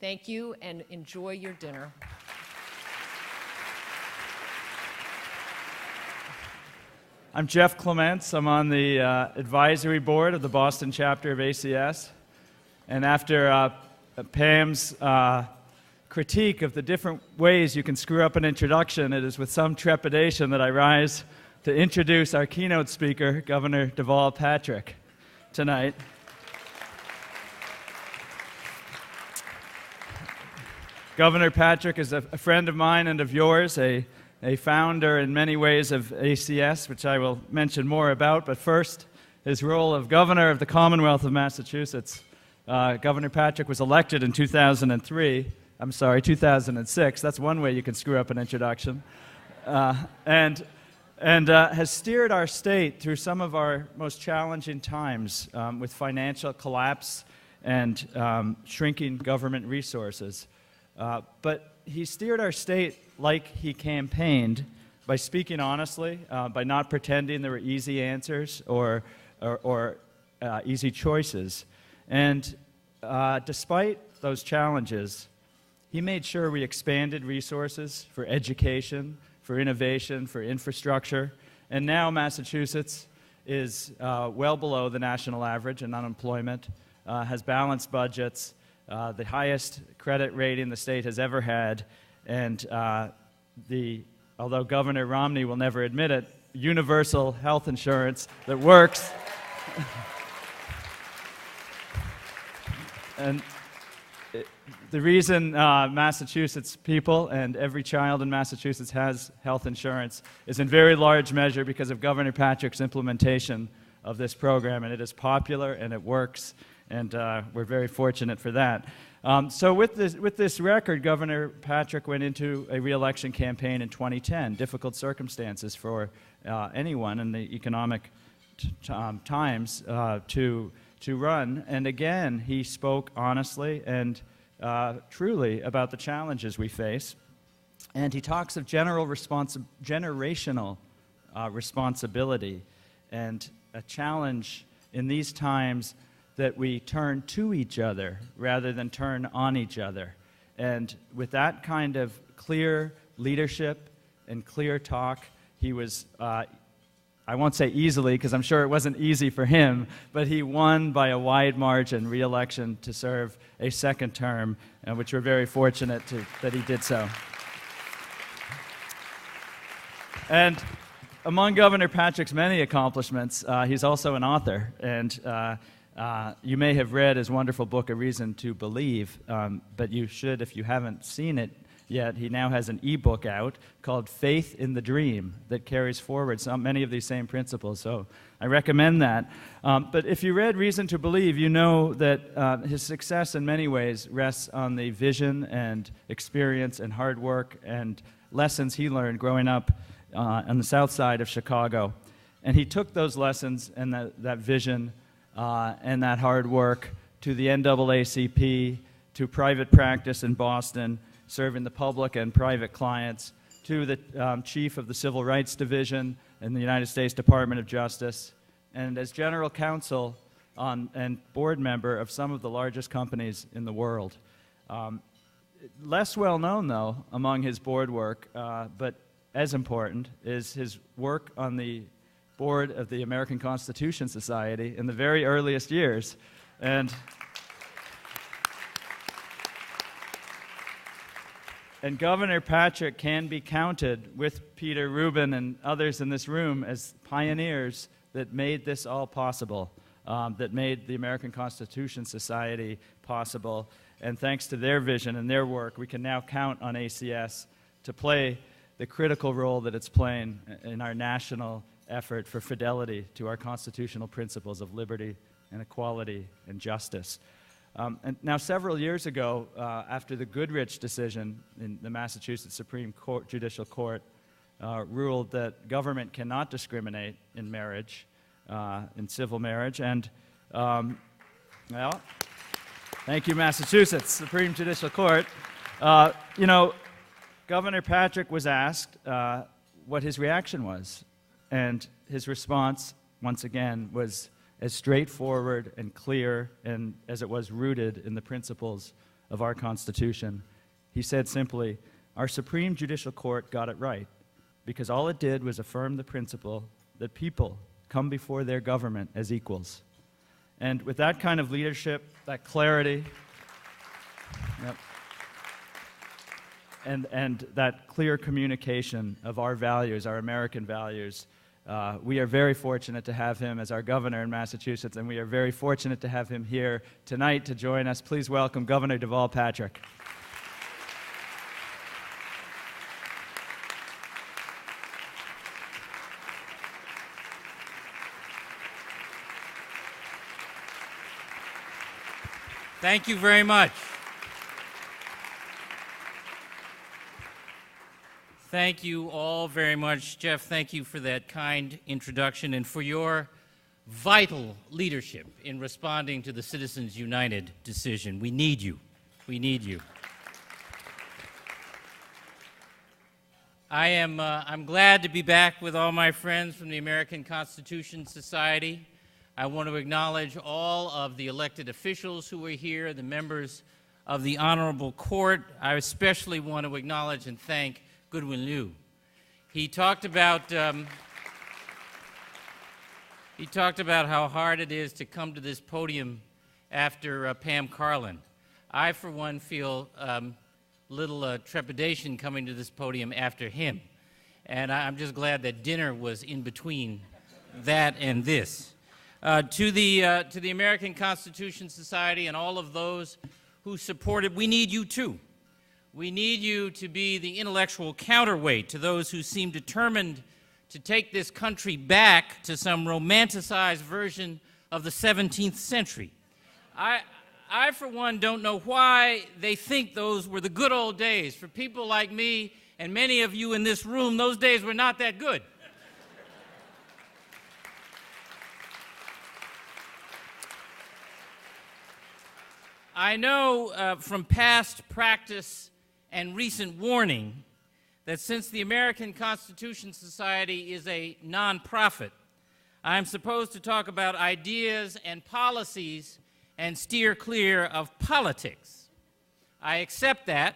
Thank you, and enjoy your dinner. I'm Jeff Clements. I'm on the advisory board of the Boston chapter of ACS. And after Pam's critique of the different ways you can screw up an introduction, it is with some trepidation that I rise to introduce our keynote speaker, Governor Deval Patrick, tonight. Governor Patrick is a friend of mine and of yours, a founder in many ways of ACS, which I will mention more about. But first, his role of governor of the Commonwealth of Massachusetts. Governor Patrick was elected in 2006. That's one way you can screw up an introduction. And has steered our state through some of our most challenging times with financial collapse and shrinking government resources. But he steered our state like he campaigned, by speaking honestly, by not pretending there were easy answers or easy choices. And despite those challenges, he made sure we expanded resources for education, for innovation, for infrastructure. And now Massachusetts is well below the national average in unemployment, has balanced budgets, the highest credit rating the state has ever had, and although Governor Romney will never admit it, universal health insurance that works. the reason Massachusetts people and every child in Massachusetts has health insurance is in very large measure because of Governor Patrick's implementation of this program, and it is popular and it works, and we're very fortunate for that. So with this record, Governor Patrick went into a re-election campaign in 2010, difficult circumstances for anyone in the economic times to run, and again, he spoke honestly and truly about the challenges we face, and he talks of generational responsibility and a challenge in these times that we turn to each other rather than turn on each other. And with that kind of clear leadership and clear talk, he was I won't say easily, because I'm sure it wasn't easy for him, but he won by a wide margin re-election to serve a second term, which we're very fortunate that he did so. And among Governor Patrick's many accomplishments, he's also an author, and you may have read his wonderful book, A Reason to Believe, but you should, if you haven't seen it yet. He now has an e-book out called Faith in the Dream that carries forward many of these same principles, so I recommend that. But if you read Reason to Believe, you know that his success in many ways rests on the vision and experience and hard work and lessons he learned growing up on the south side of Chicago. And he took those lessons and that vision and that hard work to the NAACP, to private practice in Boston, serving the public and private clients, to the chief of the Civil Rights Division in the United States Department of Justice, and as general counsel and board member of some of the largest companies in the world. Less well known, though, among his board work, but as important, is his work on the board of the American Constitution Society in the very earliest years. And Governor Patrick can be counted with Peter Rubin and others in this room as pioneers that made this all possible, that made the American Constitution Society possible. And thanks to their vision and their work, we can now count on ACS to play the critical role that it's playing in our national effort for fidelity to our constitutional principles of liberty and equality and justice. And now, several years ago, after the Goodrich decision in the Massachusetts Supreme Court, Judicial Court ruled that government cannot discriminate in marriage, in civil marriage, and, well, thank you, Massachusetts Supreme Judicial Court. You know, Governor Patrick was asked what his reaction was, and his response, once again, was as straightforward and clear and as it was rooted in the principles of our Constitution. He said simply, "Our Supreme Judicial Court got it right, because all it did was affirm the principle that people come before their government as equals." And with that kind of leadership, that clarity, and that clear communication of our values, our American values, we are very fortunate to have him as our governor in Massachusetts, and we are very fortunate to have him here tonight to join us. Please welcome Governor Deval Patrick. Thank you very much. Thank you all very much. Jeff, thank you for that kind introduction and for your vital leadership in responding to the Citizens United decision. We need you. We need you. I'm glad to be back with all my friends from the American Constitution Society. I want to acknowledge all of the elected officials who are here, the members of the Honorable Court. I especially want to acknowledge and thank Goodwin Liu. He talked about how hard it is to come to this podium after Pam Carlin. I, for one, feel little trepidation coming to this podium after him, and I'm just glad that dinner was in between that and this. To the American Constitution Society and all of those who supported, we need you too. We need you to be the intellectual counterweight to those who seem determined to take this country back to some romanticized version of the 17th century. I, for one, don't know why they think those were the good old days. For people like me and many of you in this room, those days were not that good. I know from past practice and recent warning that since the American Constitution Society is a nonprofit, I'm supposed to talk about ideas and policies and steer clear of politics. I accept that,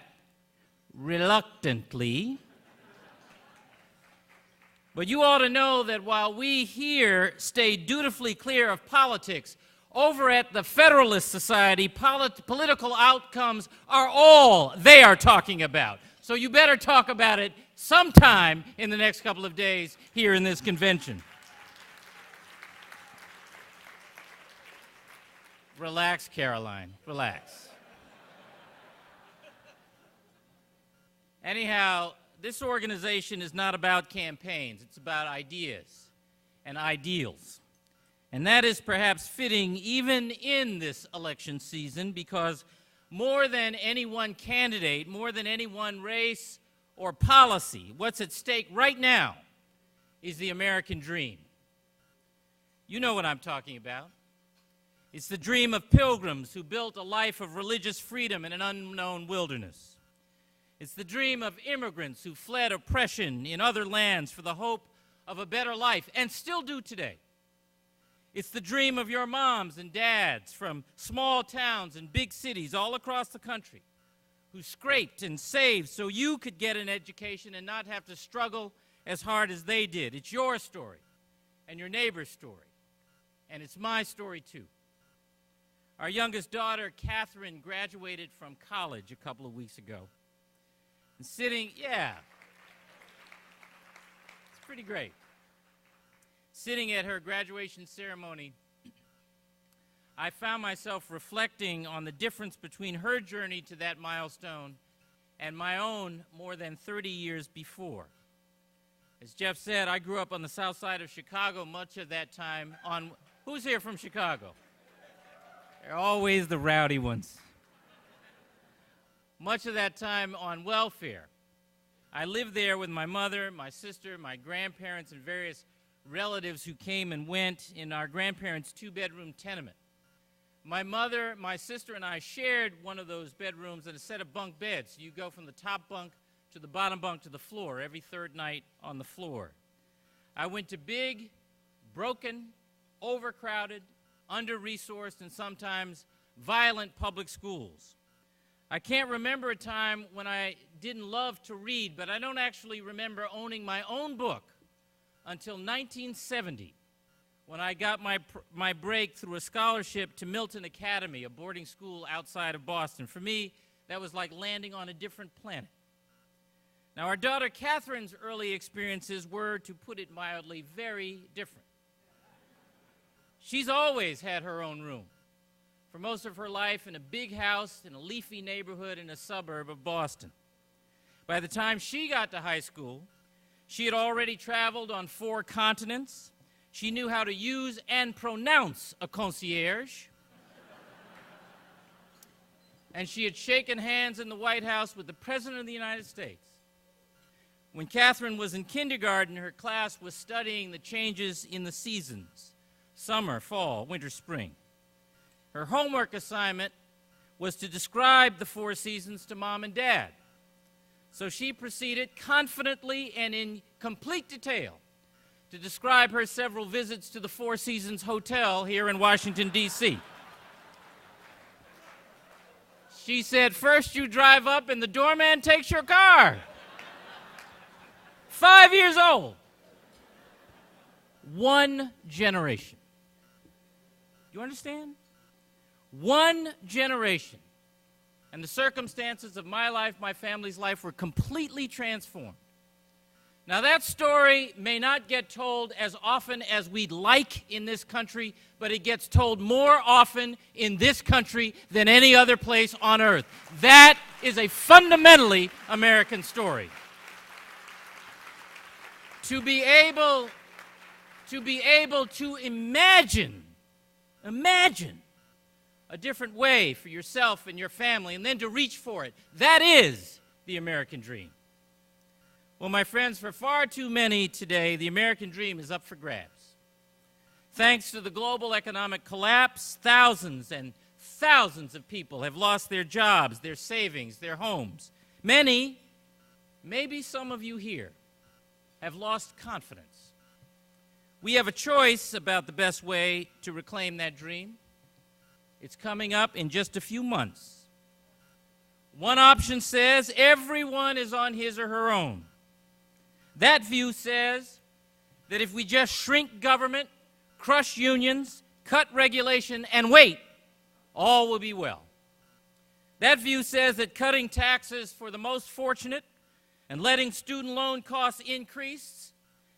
reluctantly. But you ought to know that while we here stay dutifully clear of politics, over at the Federalist Society, political outcomes are all they are talking about. So you better talk about it sometime in the next couple of days here in this convention. Relax, Caroline, relax. Anyhow, this organization is not about campaigns. It's about ideas and ideals. And that is perhaps fitting even in this election season, because more than any one candidate, more than any one race or policy, what's at stake right now is the American dream. You know what I'm talking about. It's the dream of pilgrims who built a life of religious freedom in an unknown wilderness. It's the dream of immigrants who fled oppression in other lands for the hope of a better life, and still do today. It's the dream of your moms and dads from small towns and big cities all across the country who scraped and saved so you could get an education and not have to struggle as hard as they did. It's your story and your neighbor's story, and it's my story too. Our youngest daughter, Catherine, graduated from college a couple of weeks ago. And sitting, it's pretty great. Sitting at her graduation ceremony, I found myself reflecting on the difference between her journey to that milestone and my own more than 30 years before. As Jeff said, I grew up on the south side of Chicago, much of that time on... Who's here from Chicago? They're always the rowdy ones. Much of that time on welfare. I lived there with my mother, my sister, my grandparents, and various relatives who came and went in our grandparents' two-bedroom tenement. My mother, my sister, and I shared one of those bedrooms and a set of bunk beds. So you go from the top bunk to the bottom bunk to the floor every third night on the floor. I went to big, broken, overcrowded, under-resourced, and sometimes violent public schools. I can't remember a time when I didn't love to read, but I don't actually remember owning my own book until 1970, when I got my break through a scholarship to Milton Academy, a boarding school outside of Boston. For me, that was like landing on a different planet. Now, our daughter Catherine's early experiences were, to put it mildly, very different. She's always had her own room, for most of her life in a big house in a leafy neighborhood in a suburb of Boston. By the time she got to high school, she had already traveled on 4 continents. She knew how to use and pronounce a concierge. And she had shaken hands in the White House with the President of the United States. When Catherine was in kindergarten, her class was studying the changes in the seasons: summer, fall, winter, spring. Her homework assignment was to describe the 4 seasons to Mom and Dad. So she proceeded confidently and in complete detail to describe her several visits to the Four Seasons Hotel here in Washington, D.C. She said, first you drive up and the doorman takes your car. 5 years old. 1 generation. Do you understand? 1 generation. And the circumstances of my life, my family's life, were completely transformed. Now, that story may not get told as often as we'd like in this country, but it gets told more often in this country than any other place on earth. That is a fundamentally American story. To be able to imagine a different way for yourself and your family, and then to reach for it, that is the American dream. Well, my friends, for far too many today, the American dream is up for grabs. Thanks to the global economic collapse, thousands and thousands of people have lost their jobs, their savings, their homes. Many, maybe some of you here, have lost confidence. We have a choice about the best way to reclaim that dream. It's coming up in just a few months. One option says everyone is on his or her own. That view says that if we just shrink government, crush unions, cut regulation, and wait, all will be well. That view says that cutting taxes for the most fortunate and letting student loan costs increase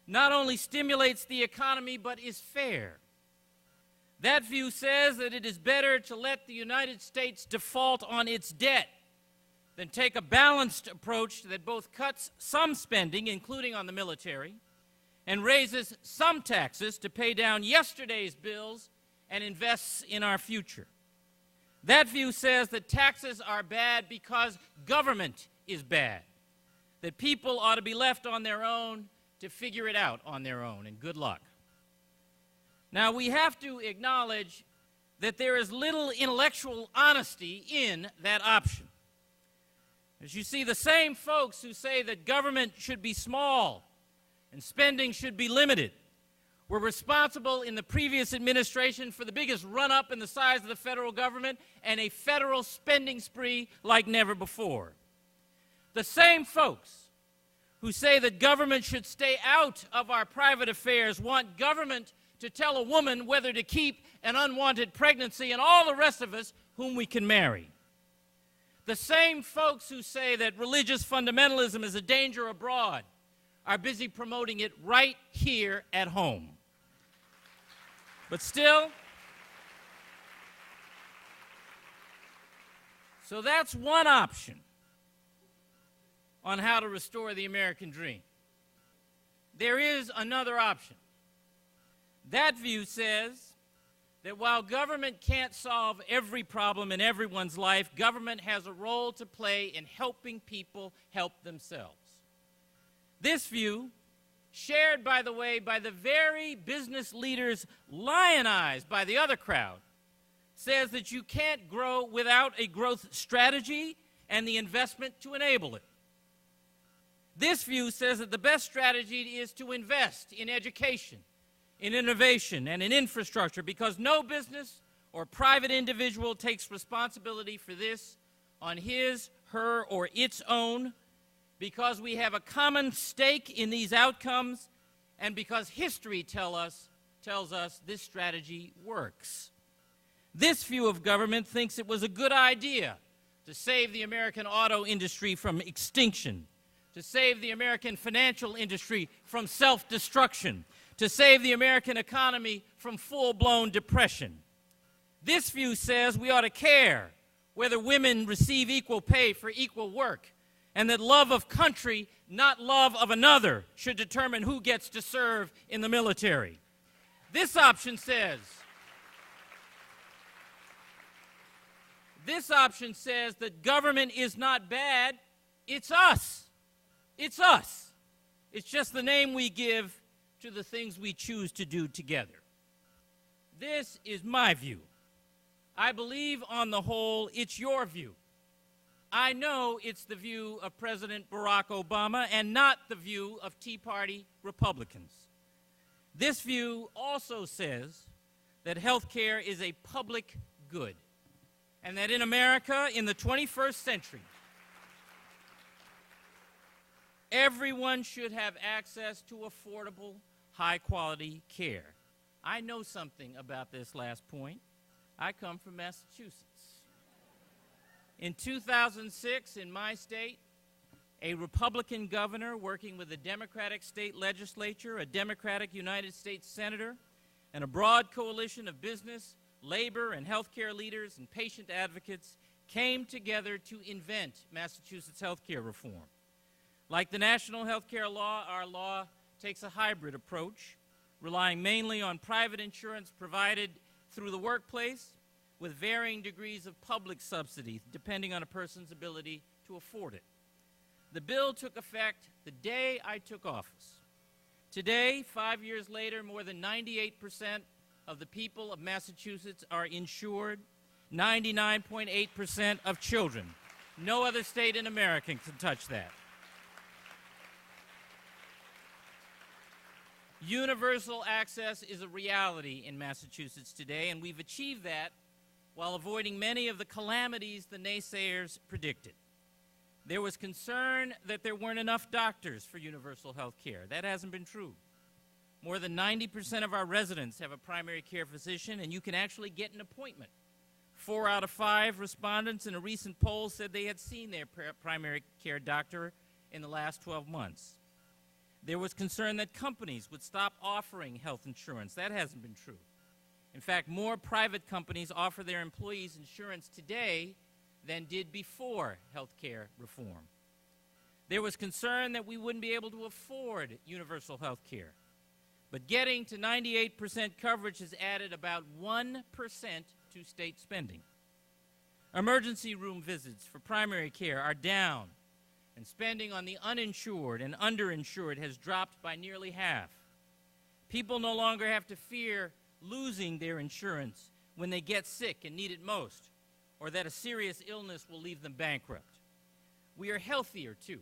not only stimulates the economy but is fair. That view says that it is better to let the United States default on its debt than take a balanced approach that both cuts some spending, including on the military, and raises some taxes to pay down yesterday's bills and invests in our future. That view says that taxes are bad because government is bad, that people ought to be left on their own to figure it out on their own, and good luck. Now, we have to acknowledge that there is little intellectual honesty in that option. As you see, the same folks who say that government should be small and spending should be limited were responsible in the previous administration for the biggest run-up in the size of the federal government and a federal spending spree like never before. The same folks who say that government should stay out of our private affairs want government to tell a woman whether to keep an unwanted pregnancy and all the rest of us whom we can marry. The same folks who say that religious fundamentalism is a danger abroad are busy promoting it right here at home. But still, so that's one option on how to restore the American dream. There is another option. That view says that while government can't solve every problem in everyone's life, government has a role to play in helping people help themselves. This view, shared, by the way, by the very business leaders lionized by the other crowd, says that you can't grow without a growth strategy and the investment to enable it. This view says that the best strategy is to invest in education, in innovation, and in infrastructure, because no business or private individual takes responsibility for this on his, her, or its own, because we have a common stake in these outcomes, and because history tells us this strategy works. This view of government thinks it was a good idea to save the American auto industry from extinction, to save the American financial industry from self-destruction, to save the American economy from full-blown depression. This view says we ought to care whether women receive equal pay for equal work, and that love of country, not love of another, should determine who gets to serve in the military. This option says that government is not bad, it's us. It's us. It's just the name we give to the things we choose to do together. This is my view. I believe, on the whole, it's your view. I know it's the view of President Barack Obama and not the view of Tea Party Republicans. This view also says that health care is a public good, and that in America in the 21st century, everyone should have access to affordable, high-quality care. I know something about this last point. I come from Massachusetts. In 2006, in my state, a Republican governor working with a Democratic state legislature, a Democratic United States senator, and a broad coalition of business, labor, and healthcare leaders and patient advocates came together to invent Massachusetts healthcare reform. Like the national healthcare law, our law takes a hybrid approach, relying mainly on private insurance provided through the workplace with varying degrees of public subsidy depending on a person's ability to afford it. The bill took effect the day I took office. Today, 5 years later, more than 98% of the people of Massachusetts are insured, 99.8% of children. No other state in America can touch that. Universal access is a reality in Massachusetts today, and we've achieved that while avoiding many of the calamities the naysayers predicted. There was concern that there weren't enough doctors for universal health care. That hasn't been true. More than 90% of our residents have a primary care physician, and you can actually get an appointment. 4 out of 5 respondents in a recent poll said they had seen their primary care doctor in the last 12 months. There was concern that companies would stop offering health insurance. That hasn't been true. In fact, more private companies offer their employees insurance today than did before health care reform. There was concern that we wouldn't be able to afford universal health care. But getting to 98% coverage has added about 1% to state spending. Emergency room visits for primary care are down, and spending on the uninsured and underinsured has dropped by nearly half. People no longer have to fear losing their insurance when they get sick and need it most, or that a serious illness will leave them bankrupt. We are healthier, too.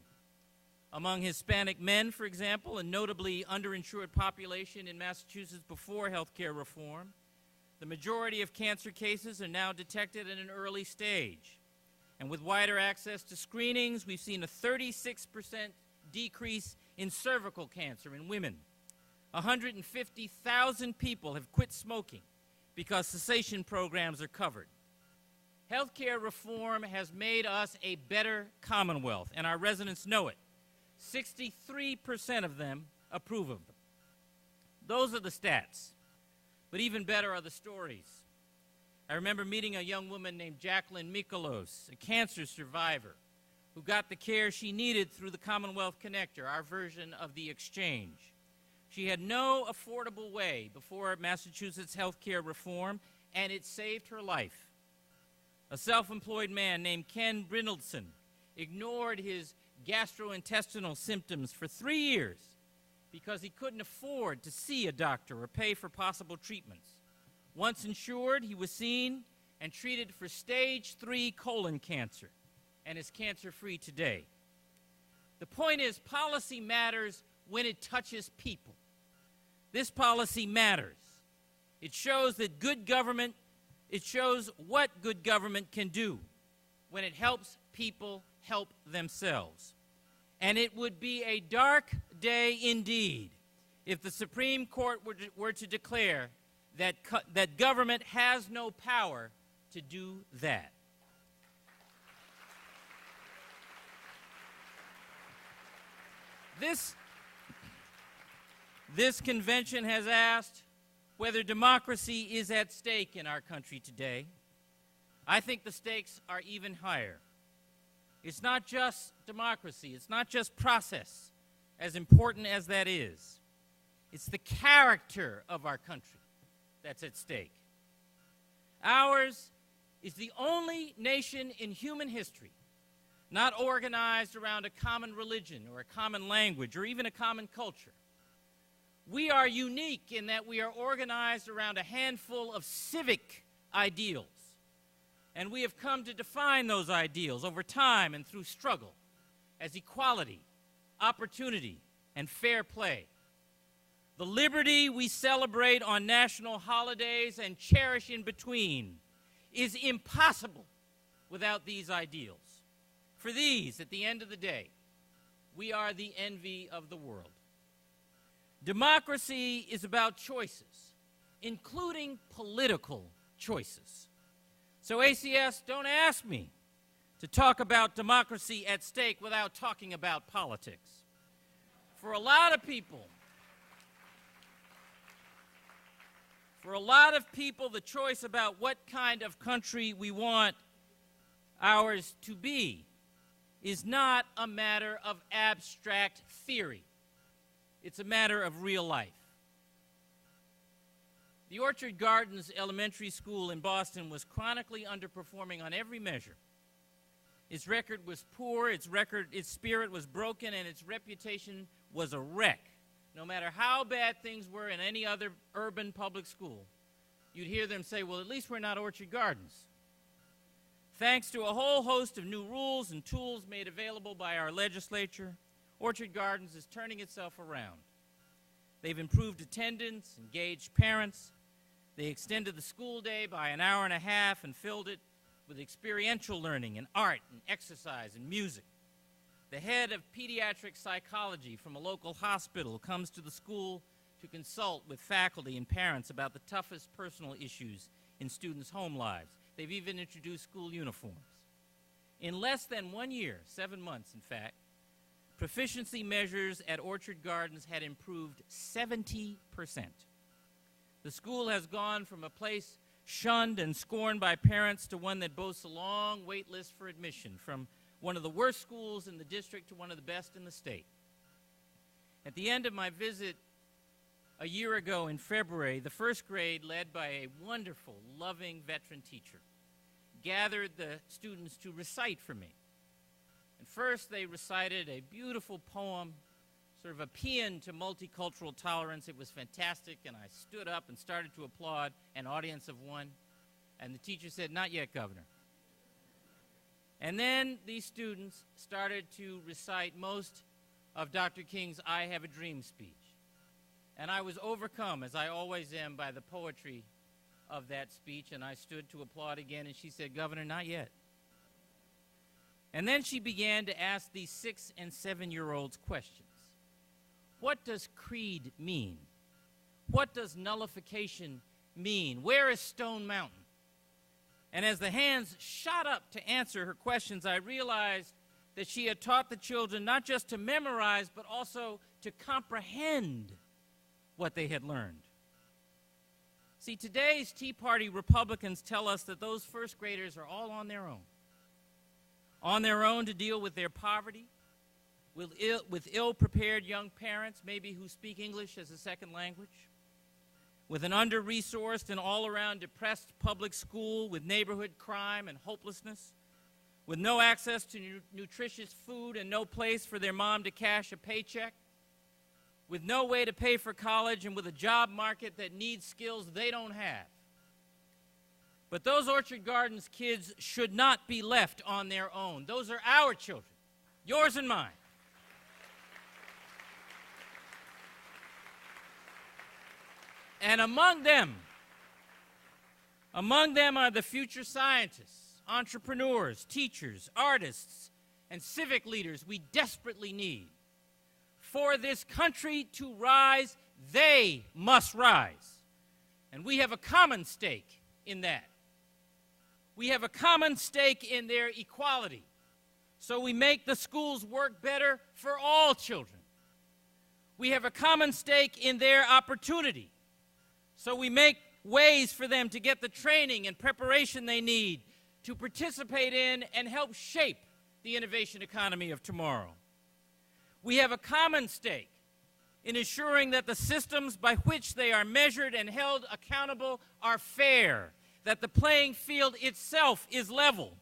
Among Hispanic men, for example, a notably underinsured population in Massachusetts before health care reform, the majority of cancer cases are now detected at an early stage. And with wider access to screenings, we've seen a 36% decrease in cervical cancer in women. 150,000 people have quit smoking because cessation programs are covered. Healthcare reform has made us a better Commonwealth, and our residents know it. 63% of them approve of them. Those are the stats. But even better are the stories. I remember meeting a young woman named Jacqueline Mikolos, a cancer survivor, who got the care she needed through the Commonwealth Connector, our version of the exchange. She had no affordable way before Massachusetts health care reform, and it saved her life. A self-employed man named Ken Brindleson ignored his gastrointestinal symptoms for 3 years because he couldn't afford to see a doctor or pay for possible treatments. Once insured, he was seen and treated for stage 3 colon cancer and is cancer-free today. The point is, policy matters when it touches people. This policy matters. It shows that it shows what good government can do when it helps people help themselves. And it would be a dark day indeed if the Supreme Court were to declare that government has no power to do that. This convention has asked whether democracy is at stake in our country today. I think the stakes are even higher. It's not just democracy, it's not just process, as important as that is. It's the character of our country that's at stake. Ours is the only nation in human history not organized around a common religion or a common language or even a common culture. We are unique in that we are organized around a handful of civic ideals, and we have come to define those ideals over time and through struggle as equality, opportunity, and fair play. The liberty we celebrate on national holidays and cherish in between is impossible without these ideals. For these, at the end of the day, we are the envy of the world. Democracy is about choices, including political choices. So ACS, don't ask me to talk about democracy at stake without talking about politics. For a lot of people, the choice about what kind of country we want ours to be is not a matter of abstract theory. It's a matter of real life. The Orchard Gardens Elementary School in Boston was chronically underperforming on every measure. Its record was poor, its spirit was broken, and its reputation was a wreck. No matter how bad things were in any other urban public school, you'd hear them say, well, at least we're not Orchard Gardens. Thanks to a whole host of new rules and tools made available by our legislature, Orchard Gardens is turning itself around. They've improved attendance, engaged parents. They extended the school day by an hour and a half and filled it with experiential learning and art and exercise and music. The head of pediatric psychology from a local hospital comes to the school to consult with faculty and parents about the toughest personal issues in students' home lives. They've even introduced school uniforms. In less than 1 year, 7 months in fact, proficiency measures at Orchard Gardens had improved 70%. The school has gone from a place shunned and scorned by parents to one that boasts a long wait list for admission, from one of the worst schools in the district to one of the best in the state. At the end of my visit a year ago in February, the first grade, led by a wonderful, loving veteran teacher, gathered the students to recite for me. And first they recited a beautiful poem, sort of a paean to multicultural tolerance. It was fantastic, and I stood up and started to applaud, an audience of one. And the teacher said, "Not yet, Governor." And then these students started to recite most of Dr. King's "I Have a Dream" speech. And I was overcome, as I always am, by the poetry of that speech, and I stood to applaud again, and she said, "Governor, not yet." And then she began to ask these 6- and 7-year-olds questions. What does creed mean? What does nullification mean? Where is Stone Mountain? And as the hands shot up to answer her questions, I realized that she had taught the children not just to memorize, but also to comprehend what they had learned. See, today's Tea Party Republicans tell us that those first graders are all on their own to deal with their poverty, with ill-prepared young parents, maybe who speak English as a second language, with an under-resourced and all-around depressed public school, with neighborhood crime and hopelessness, with no access to nutritious food and no place for their mom to cash a paycheck, with no way to pay for college, and with a job market that needs skills they don't have. But those Orchard Gardens kids should not be left on their own. Those are our children, yours and mine. And among them are the future scientists, entrepreneurs, teachers, artists, and civic leaders we desperately need. For this country to rise, they must rise. And we have a common stake in that. We have a common stake in their equality. So we make the schools work better for all children. We have a common stake in their opportunity. So we make ways for them to get the training and preparation they need to participate in and help shape the innovation economy of tomorrow. We have a common stake in ensuring that the systems by which they are measured and held accountable are fair, that the playing field itself is level.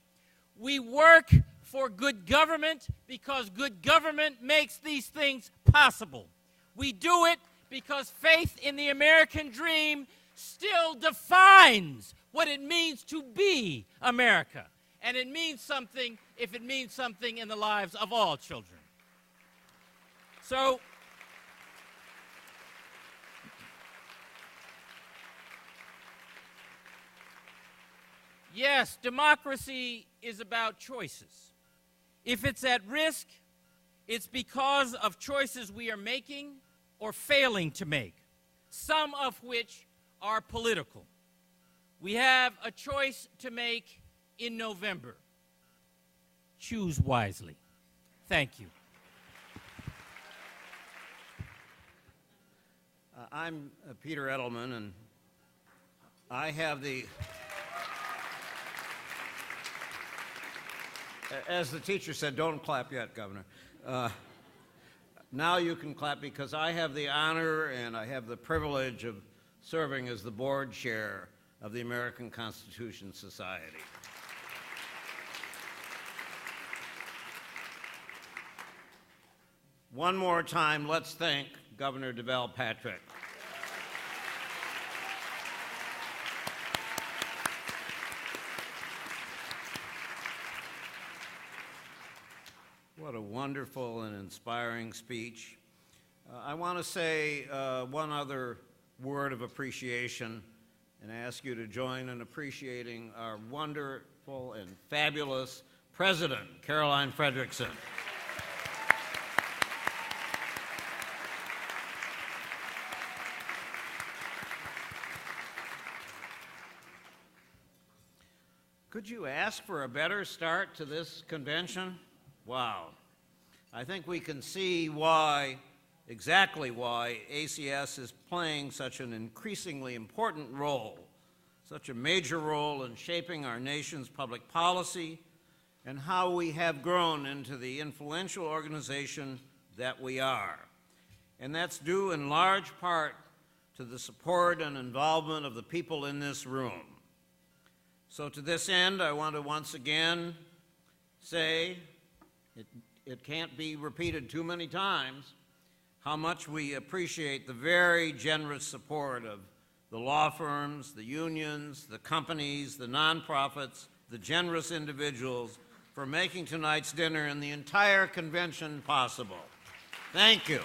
We work for good government because good government makes these things possible. We do it because faith in the American dream still defines what it means to be America. And it means something if it means something in the lives of all children. So, yes, democracy is about choices. If it's at risk, it's because of choices we are making or failing to make, some of which are political. We have a choice to make in November. choose wisely. Thank you. I'm Peter Edelman, and I have the, as the teacher said, don't clap yet, Governor. Now you can clap because I have the honor and I have the privilege of serving as the board chair of the American Constitution Society. One more time, let's thank Governor Deval Patrick. What a wonderful and inspiring speech. I want to say one other word of appreciation and ask you to join in appreciating our wonderful and fabulous President, Caroline Fredrickson. Could you ask for a better start to this convention? Wow. I think we can see why, exactly why, ACS is playing such an increasingly important role, such a major role in shaping our nation's public policy and how we have grown into the influential organization that we are. And that's due in large part to the support and involvement of the people in this room. So to this end, I want to once again say, it can't be repeated too many times, how much we appreciate the very generous support of the law firms, the unions, the companies, the nonprofits, the generous individuals for making tonight's dinner and the entire convention possible. Thank you.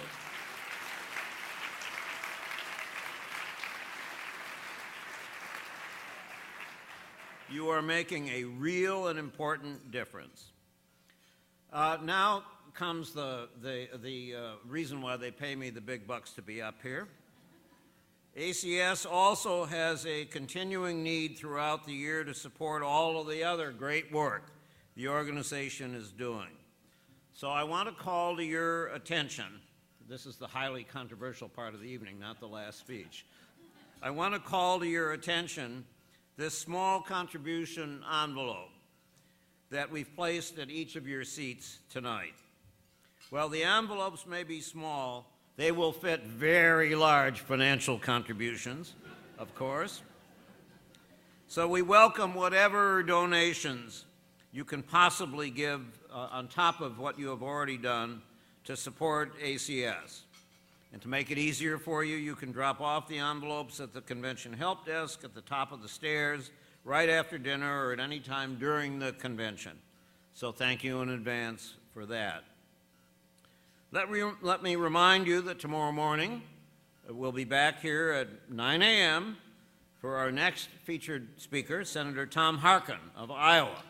You are making a real and important difference. Now comes the reason why they pay me the big bucks to be up here. ACS also has a continuing need throughout the year to support all of the other great work the organization is doing. So I want to call to your attention, this is the highly controversial part of the evening, not the last speech. I want to call to your attention this small contribution envelope that we've placed at each of your seats tonight. While the envelopes may be small, they will fit very large financial contributions, of course. So we welcome whatever donations you can possibly give on top of what you have already done to support ACS. And to make it easier for you, you can drop off the envelopes at the convention help desk at the top of the stairs right after dinner or at any time during the convention. So thank you in advance for that. Let me remind you that tomorrow morning we'll be back here at 9 a.m. for our next featured speaker, Senator Tom Harkin of Iowa.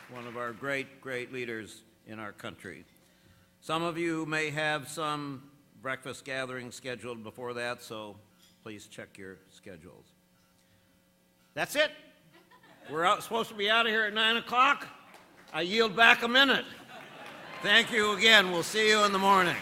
One of our great, great leaders in our country. Some of you may have some breakfast gatherings scheduled before that, so please check your schedules. That's it. We're supposed to be out of here at 9 o'clock. I yield back a minute. Thank you again. We'll see you in the morning.